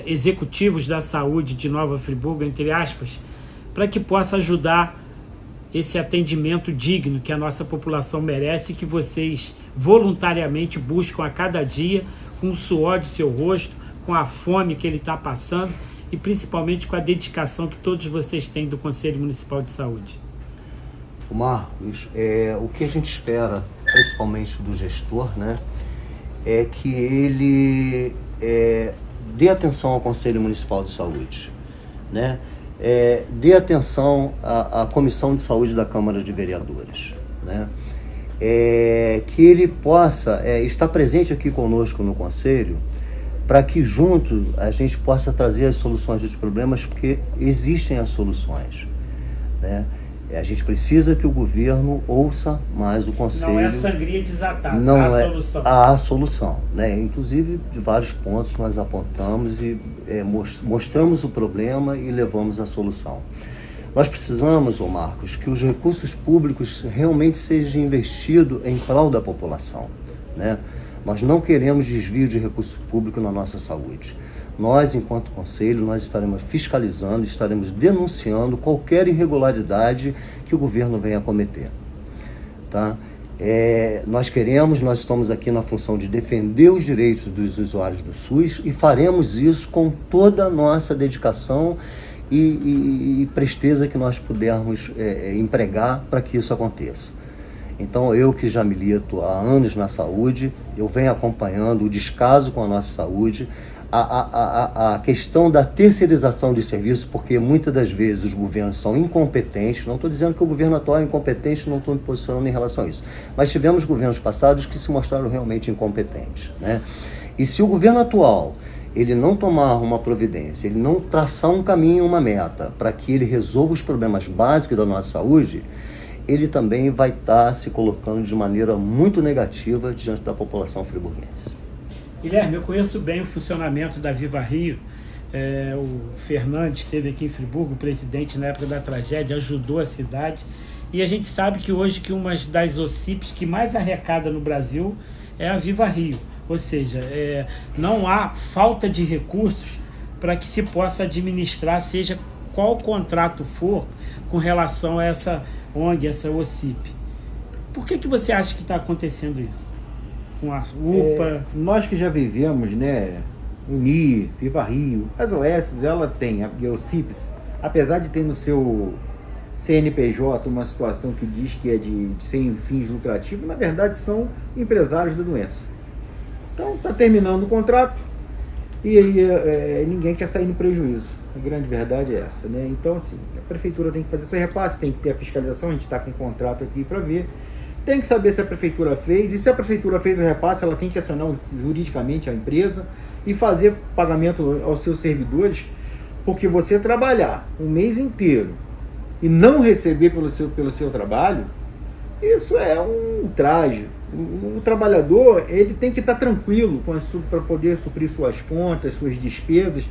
executivos da saúde de Nova Friburgo, entre aspas, para que possa ajudar esse atendimento digno que a nossa população merece e que vocês voluntariamente buscam a cada dia, com o suor de seu rosto, com a fome que ele está passando e principalmente com a dedicação que todos vocês têm do Conselho Municipal de Saúde? Marcos, o que a gente espera, principalmente do gestor, né, é que ele dê atenção ao Conselho Municipal de Saúde, né, dê atenção à Comissão de Saúde da Câmara de Vereadores, né, que ele possa estar presente aqui conosco no Conselho, para que junto a gente possa trazer as soluções dos problemas, porque existem as soluções, né? A gente precisa que o governo ouça mais o Conselho. Não é sangria desatada, não há é solução. Há solução, né? Inclusive, de vários pontos nós apontamos e mostramos o problema e levamos a solução. Nós precisamos, Marcos, que os recursos públicos realmente sejam investidos em prol da população, né? Nós não queremos desvio de recurso público na nossa saúde. Nós, enquanto Conselho, nós estaremos fiscalizando, estaremos denunciando qualquer irregularidade que o governo venha a cometer, tá? Nós estamos aqui na função de defender os direitos dos usuários do SUS e faremos isso com toda a nossa dedicação e presteza que nós pudermos empregar para que isso aconteça. Então, eu que já milito há anos na saúde, eu venho acompanhando o descaso com a nossa saúde, a questão da terceirização de serviços, porque muitas das vezes os governos são incompetentes. Não estou dizendo que o governo atual é incompetente, não estou me posicionando em relação a isso, mas tivemos governos passados que se mostraram realmente incompetentes, né? E se o governo atual ele não tomar uma providência, ele não traçar um caminho, uma meta, para que ele resolva os problemas básicos da nossa saúde, ele também vai estar se colocando de maneira muito negativa diante da população friburguense. Guilherme, eu conheço bem o funcionamento da Viva Rio. O Fernandes esteve aqui em Friburgo, o presidente na época da tragédia, ajudou a cidade. E a gente sabe que hoje que uma das OCIPs que mais arrecada no Brasil é a Viva Rio. Ou seja, não há falta de recursos para que se possa administrar, seja qual contrato for, com relação a essa ONG, essa OCIP. Por que você acha que está acontecendo isso? Com a UPA? Nós que já vivemos, né, Unir, Viva Rio, as OS, ela tem, a OCIPs, apesar de ter no seu CNPJ uma situação que diz que é de sem fins lucrativos, na verdade são empresários da doença. Então está terminando o contrato e aí ninguém quer sair no prejuízo. A grande verdade é essa, né? Então, assim, a prefeitura tem que fazer esse repasse, tem que ter a fiscalização, a gente está com um contrato aqui para ver. Tem que saber se a prefeitura fez, e se a prefeitura fez o repasse, ela tem que acionar juridicamente a empresa e fazer pagamento aos seus servidores, porque você trabalhar um mês inteiro e não receber pelo seu trabalho, isso é um traje. O trabalhador, ele tem que estar tranquilo para poder suprir suas contas, suas despesas.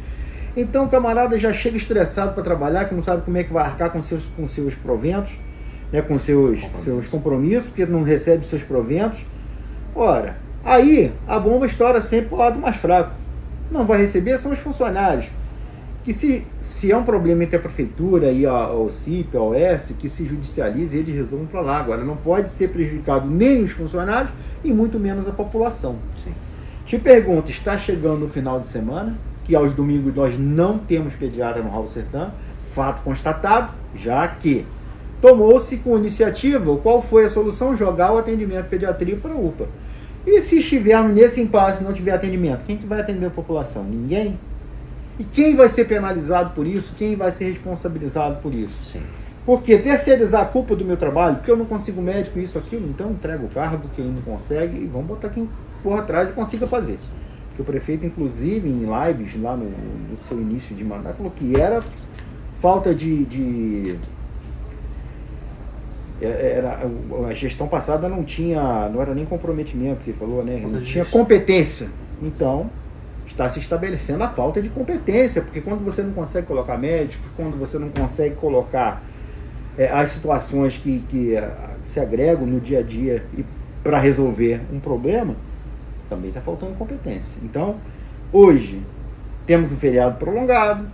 Então o camarada já chega estressado para trabalhar, que não sabe como é que vai arcar com seus proventos, né, com seus compromissos, porque não recebe seus proventos. Ora, aí a bomba estoura sempre para o lado mais fraco. Não vai receber, são os funcionários. Que se é um problema entre a prefeitura e a OCIP, a OS, que se judicialize e eles resolvam para lá. Agora, não pode ser prejudicado nem os funcionários e muito menos a população. Sim. Te pergunto, está chegando no final de semana, que aos domingos nós não temos pediatra no Raul Sertã, fato constatado, já que tomou-se com iniciativa, qual foi a solução? Jogar o atendimento pediatria para a UPA. E se estivermos nesse impasse e não tiver atendimento, quem que vai atender a população? Ninguém. E quem vai ser penalizado por isso? Quem vai ser responsabilizado por isso? Sim. Porque terceirizar a culpa do meu trabalho, porque eu não consigo médico, isso, aquilo, então entrega o cargo, quem não consegue, e vamos botar quem corra atrás e consiga fazer. Que o prefeito, inclusive, em lives, lá no seu início de mandato, falou que era falta a gestão passada não era nem comprometimento, que ele falou, né? Não tinha competência. Então, está se estabelecendo a falta de competência, porque quando você não consegue colocar médicos, quando você não consegue colocar as situações que se agregam no dia a dia para resolver um problema, também está faltando competência. Então, hoje, temos um feriado prolongado,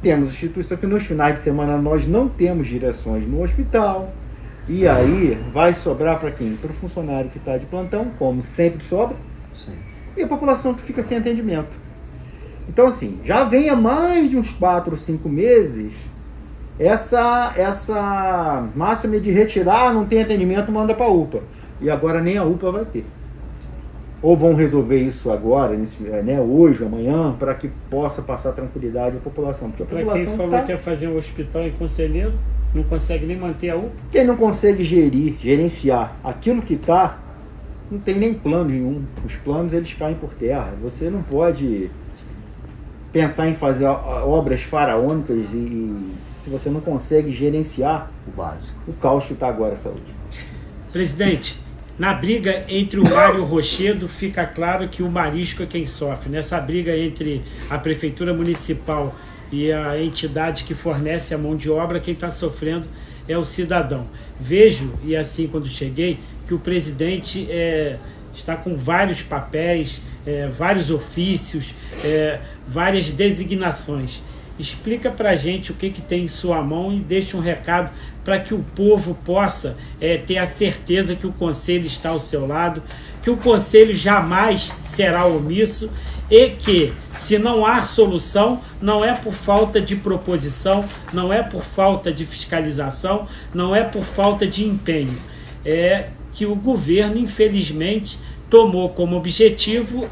temos instituição que nos finais de semana nós não temos direções no hospital, e aí vai sobrar para quem? Para o funcionário que está de plantão, como sempre sobra, sim, e a população que fica sem atendimento. Então, assim, já vem há mais de uns 4 ou 5 meses essa máxima de retirar, não tem atendimento, manda para a UPA. E agora nem a UPA vai ter. Ou vão resolver isso agora, né, hoje, amanhã, para que possa passar tranquilidade à população. Porque a Para população quem falou que ia fazer um hospital em Conselheiro, não consegue nem manter a UPA. Quem não consegue gerenciar aquilo que está, não tem nem plano nenhum. Os planos, eles caem por terra. Você não pode pensar em fazer obras faraônicas e se você não consegue gerenciar O básico. o caos que está agora a saúde. Presidente, na briga entre o mar e o rochedo, fica claro que o marisco é quem sofre. Nessa briga entre a Prefeitura Municipal e a entidade que fornece a mão de obra, quem está sofrendo é o cidadão. Vejo, e assim quando cheguei, que o presidente está com vários papéis, vários ofícios, várias designações. Explica para a gente o que tem em sua mão e deixa um recado para que o povo possa ter a certeza que o Conselho está ao seu lado, que o Conselho jamais será omisso e que, se não há solução, não é por falta de proposição, não é por falta de fiscalização, não é por falta de empenho. É que o governo, infelizmente, tomou como objetivo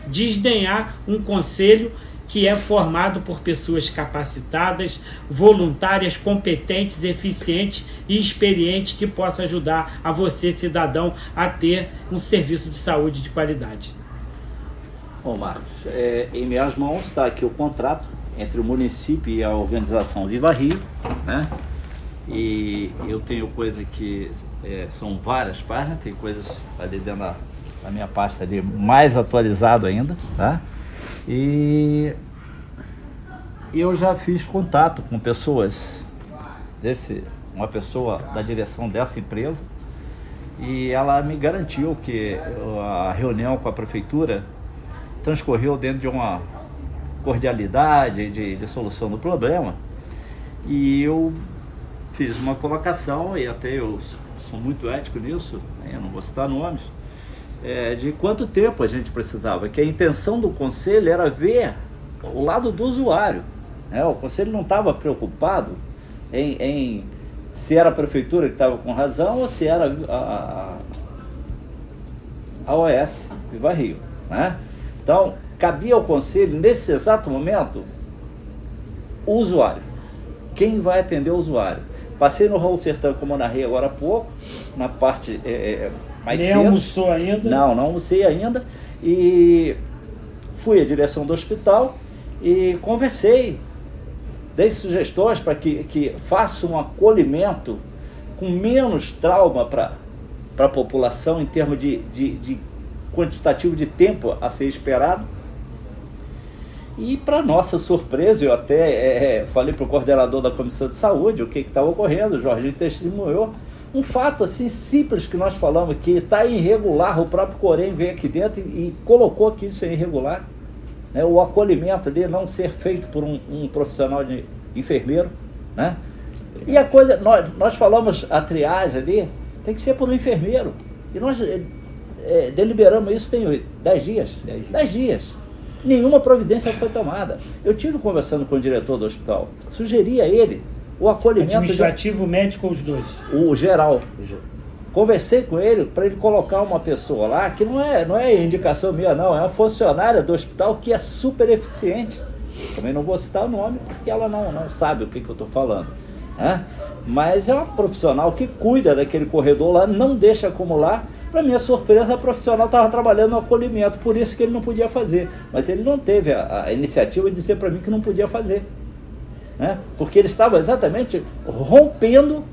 desdenhar um conselho que é formado por pessoas capacitadas, voluntárias, competentes, eficientes e experientes que possa ajudar a você, cidadão, a ter um serviço de saúde de qualidade. Bom, Marcos, em minhas mãos está aqui o contrato entre o município e a organização Viva Rio, né? E eu tenho coisa que são várias páginas, tem coisas ali dentro da minha pasta ali mais atualizado ainda, tá? E eu já fiz contato com pessoas uma pessoa da direção dessa empresa, e ela me garantiu que a reunião com a prefeitura transcorreu dentro de uma cordialidade de solução do problema. E eu fiz uma colocação, e até eu sou muito ético nisso, eu não vou citar nomes, de quanto tempo a gente precisava, que a intenção do conselho era ver o lado do usuário, né? O conselho não estava preocupado em se era a prefeitura que estava com razão ou se era a OS Viva Rio, né? Então, cabia ao conselho, nesse exato momento, o usuário. Quem vai atender o usuário? Passei no Raul Sertão, como eu narrei agora há pouco, na parte mais Nem cedo. almoçou ainda? Não almocei ainda. E fui à direção do hospital e conversei. Dei sugestões para que faça um acolhimento com menos trauma para a população em termos de quantitativo de tempo a ser esperado. E, para nossa surpresa, eu até falei para o coordenador da Comissão de Saúde o que estava ocorrendo, o Jorginho testemunhou. Um fato assim simples que nós falamos, que está irregular, o próprio Corém veio aqui dentro e colocou que isso é irregular, né? O acolhimento ali não ser feito por um profissional de enfermeiro, né? E a coisa, nós falamos a triagem ali, tem que ser por um enfermeiro. E nós deliberamos isso tem 10 dias. 10 dias. Nenhuma providência foi tomada. Eu tive conversando com o diretor do hospital, sugeri a ele o acolhimento administrativo, médico ou os dois? O geral. Conversei com ele para ele colocar uma pessoa lá que não é indicação minha, não, é uma funcionária do hospital que é super eficiente. Também não vou citar o nome porque ela não sabe o que eu estou falando, né? Mas é uma profissional que cuida daquele corredor lá, não deixa acumular. Para minha surpresa, a profissional estava trabalhando no acolhimento, por isso que ele não podia fazer. Mas ele não teve a iniciativa de dizer para mim que não podia fazer, né? Porque ele estava exatamente rompendo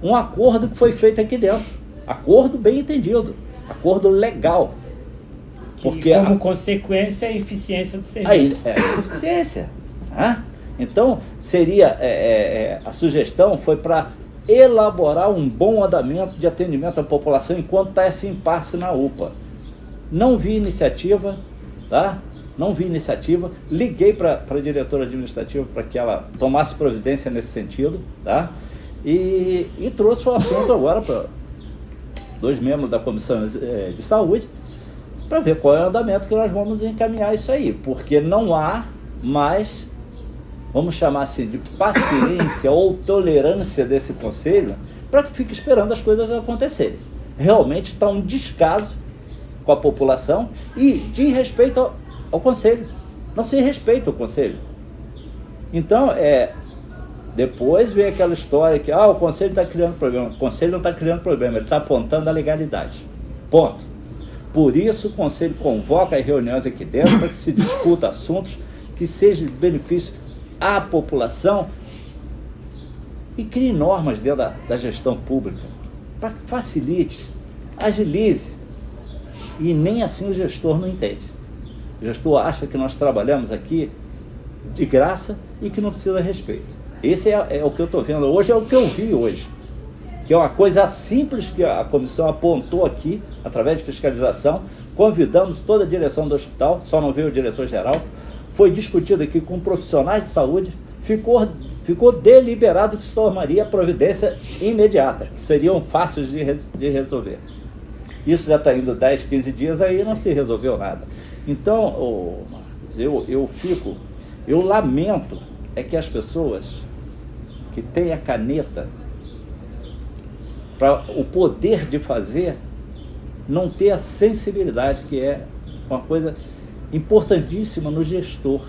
um acordo que foi feito aqui dentro. Acordo bem entendido, acordo legal. Porque como consequência, a eficiência do serviço. A eficiência, né? Então, seria a sugestão foi para elaborar um bom andamento de atendimento à população enquanto está esse impasse na UPA. Não vi iniciativa, tá? Não vi iniciativa. Liguei para a diretora administrativa para que ela tomasse providência nesse sentido, tá? E trouxe o assunto agora para 2 membros da Comissão de Saúde. para ver qual é o andamento que nós vamos encaminhar isso aí, porque não há mais, vamos chamar assim, de paciência ou tolerância desse conselho para que fique esperando as coisas acontecerem. Realmente está um descaso com a população e de respeito ao conselho. Não se respeita o conselho. Então, depois vem aquela história que o conselho está criando problema. O conselho não está criando problema, ele está apontando a legalidade. Ponto. Por isso o conselho convoca as reuniões aqui dentro para que se discuta assuntos que sejam de benefício à população e crie normas dentro da gestão pública para que facilite, agilize. E nem assim o gestor não entende. O gestor acha que nós trabalhamos aqui de graça e que não precisa de respeito. Esse é o que eu estou vendo hoje, é o que eu vi hoje. Que é uma coisa simples que a comissão apontou aqui, através de fiscalização, convidamos toda a direção do hospital, só não veio o diretor-geral, foi discutido aqui com profissionais de saúde, ficou deliberado que se tomaria providência imediata, que seriam fáceis de resolver. Isso já está indo 10, 15 dias aí e não se resolveu nada. Então, eu lamento que as pessoas que têm a caneta para o poder de fazer, não ter a sensibilidade, que é uma coisa importantíssima no gestor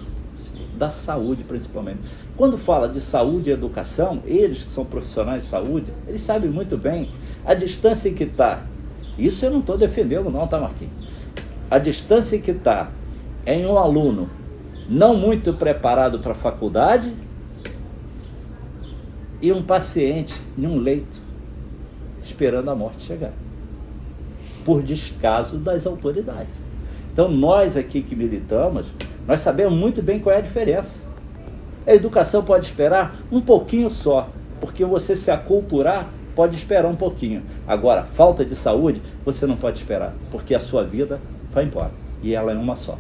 da saúde, principalmente. Quando fala de saúde e educação, eles que são profissionais de saúde, eles sabem muito bem a distância em que está. Isso eu não estou defendendo não, tá, Marquinhos? A distância em que está em um aluno não muito preparado para a faculdade e um paciente em um leito esperando a morte chegar, por descaso das autoridades. Então nós aqui que militamos, nós sabemos muito bem qual é a diferença. A educação pode esperar um pouquinho só, porque você se aculturar pode esperar um pouquinho. Agora, falta de saúde, você não pode esperar, porque a sua vida vai embora, e ela é uma só.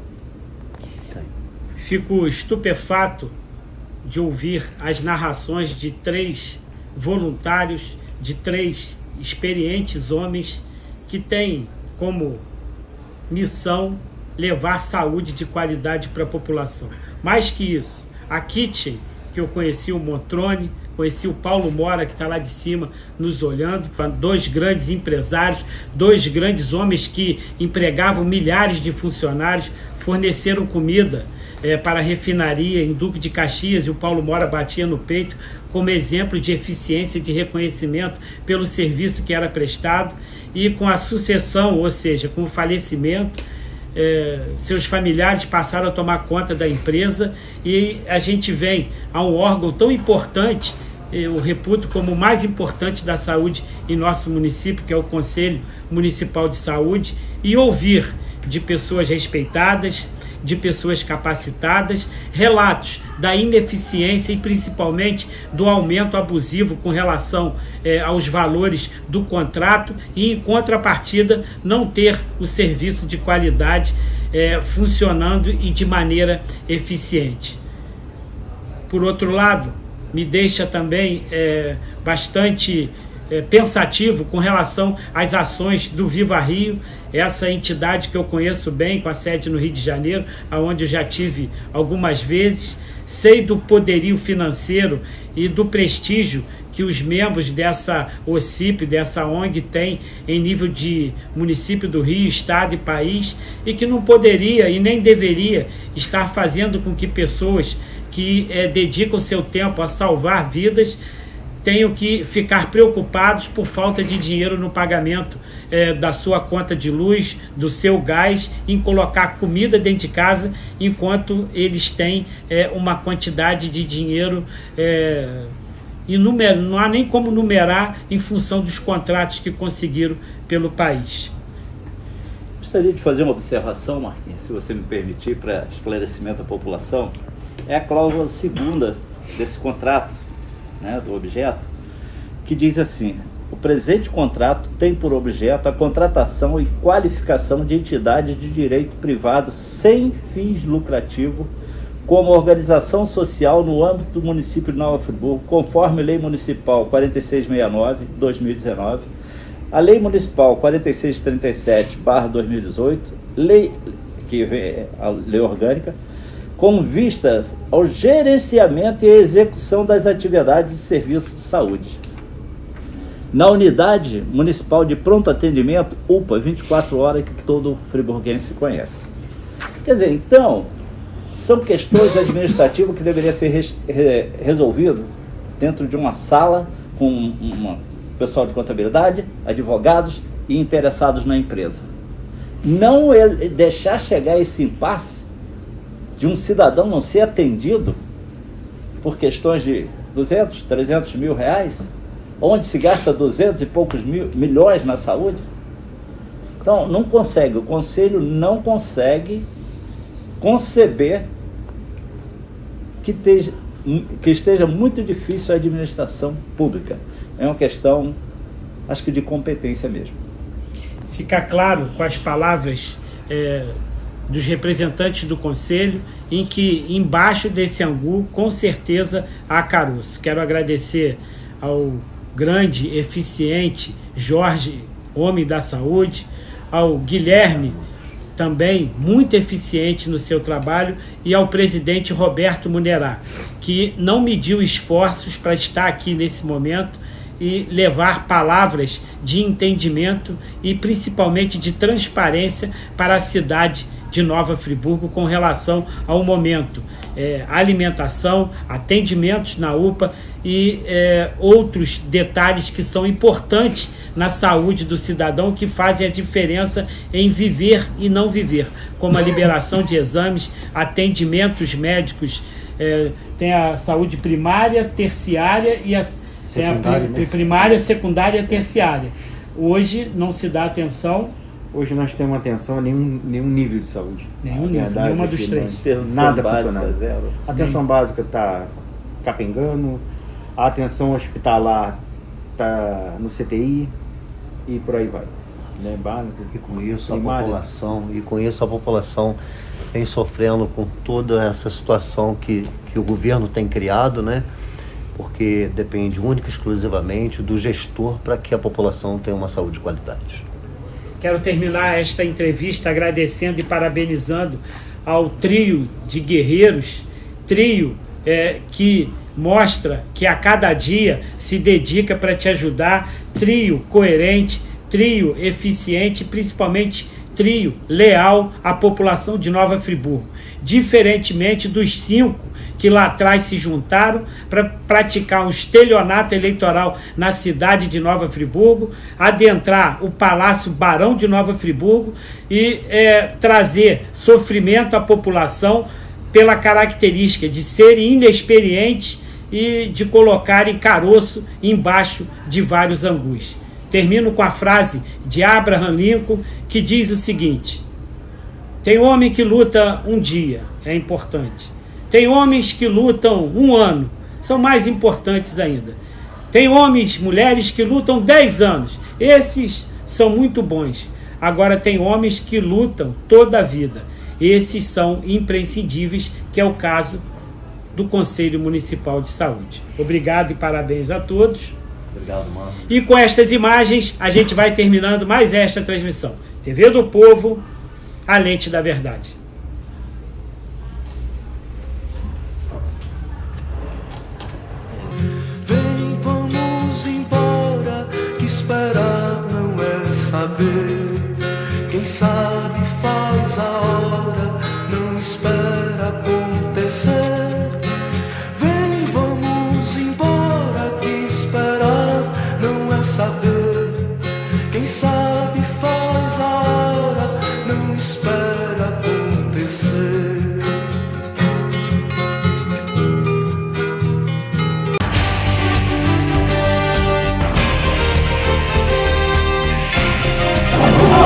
Fico estupefato de ouvir as narrações de 3 voluntários, de 3 experientes homens que têm como missão levar saúde de qualidade para a população. Mais que isso, a Kitchen, que eu conheci o Montrone, conheci o Paulo Mora, que está lá de cima nos olhando, 2 grandes empresários, 2 grandes homens que empregavam milhares de funcionários, forneceram comida para a refinaria em Duque de Caxias, e o Paulo Mora batia no peito como exemplo de eficiência e de reconhecimento pelo serviço que era prestado. E com a sucessão, ou seja, com o falecimento, seus familiares passaram a tomar conta da empresa, e a gente vem a um órgão tão importante, eu reputo como o mais importante da saúde em nosso município, que é o Conselho Municipal de Saúde, e ouvir de pessoas respeitadas, de pessoas capacitadas, relatos da ineficiência e principalmente do aumento abusivo com relação aos valores do contrato, e em contrapartida não ter o serviço de qualidade funcionando e de maneira eficiente. Por outro lado, me deixa também bastante pensativo com relação às ações do Viva Rio, essa entidade que eu conheço bem, com a sede no Rio de Janeiro, onde eu já tive algumas vezes. Sei do poderio financeiro e do prestígio que os membros dessa OCIP, dessa ONG, têm em nível de município do Rio, estado e país, e que não poderia e nem deveria estar fazendo com que pessoas que dedicam seu tempo a salvar vidas tenham que ficar preocupados por falta de dinheiro no pagamento da sua conta de luz, do seu gás, em colocar comida dentro de casa, enquanto eles têm uma quantidade de dinheiro inúmero, não há nem como numerar em função dos contratos que conseguiram pelo país. Gostaria de fazer uma observação, Marquinhos, se você me permitir, para esclarecimento da população. É a cláusula 2ª desse contrato, do objeto, que diz assim: o presente contrato tem por objeto a contratação e qualificação de entidades de direito privado sem fins lucrativos como organização social no âmbito do município de Nova Friburgo, conforme Lei Municipal 4669/2019, A Lei Municipal 4637/2018, lei que vem a lei orgânica, com vistas ao gerenciamento e execução das atividades de serviços de saúde. Na Unidade Municipal de Pronto Atendimento, UPA, 24 horas, que todo friburguense conhece. Quer dizer, então, são questões administrativas que deveriam ser resolvidas dentro de uma sala com um pessoal de contabilidade, advogados e interessados na empresa. Não deixar chegar esse impasse de um cidadão não ser atendido por questões de 200, 300 mil reais, onde se gasta 200 e poucos milhões na saúde. Então, não consegue, o Conselho não consegue conceber que esteja muito difícil a administração pública. É uma questão, acho que de competência mesmo. Fica claro com as palavras dos representantes do Conselho, em que embaixo desse angu, com certeza, há caroço. Quero agradecer ao grande, eficiente Jorge, homem da saúde, ao Guilherme, também muito eficiente no seu trabalho, e ao presidente Roberto Munerá, que não mediu esforços para estar aqui nesse momento e levar palavras de entendimento e principalmente de transparência para a cidade de Nova Friburgo com relação ao momento, alimentação, atendimentos na UPA e outros detalhes que são importantes na saúde do cidadão, que fazem a diferença em viver e não viver, como a liberação de exames, atendimentos médicos, tem a saúde primária, terciária e tem a primária, secundária e terciária. Hoje não se dá atenção. Hoje nós temos atenção a nenhum nível de saúde. Nenhum nível, nenhuma dos três. Nada funcionando. A atenção básica está capengando, a atenção hospitalar está no CTI e por aí vai. Né? Básica. E com isso a população vem sofrendo com toda essa situação que o governo tem criado, né? Porque depende única e exclusivamente do gestor para que a população tenha uma saúde de qualidade. Quero terminar esta entrevista agradecendo e parabenizando ao trio de guerreiros, trio que mostra que a cada dia se dedica para te ajudar, trio coerente, trio eficiente, principalmente trio leal à população de Nova Friburgo, diferentemente dos 5 que lá atrás se juntaram para praticar um estelionato eleitoral na cidade de Nova Friburgo, adentrar o Palácio Barão de Nova Friburgo e trazer sofrimento à população pela característica de serem inexperientes e de colocarem caroço embaixo de vários angus. Termino com a frase de Abraham Lincoln, que diz o seguinte: tem homem que luta um dia, é importante. Tem homens que lutam um ano, são mais importantes ainda. Tem homens, mulheres que lutam 10 anos, esses são muito bons. Agora tem homens que lutam toda a vida, esses são imprescindíveis, que é o caso do Conselho Municipal de Saúde. Obrigado e parabéns a todos. Obrigado, mano. E com estas imagens, a gente vai terminando mais esta transmissão. TV do Povo, a lente da verdade. Vem, vamos embora, que esperar não é saber. Quem sabe faz a hora, não espera acontecer. Vem, vamos embora, que esperar não é saber. Quem sabe faz a hora, não espera acontecer.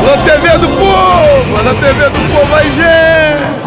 Na TV do Povo, na TV do Povo, aí, gente!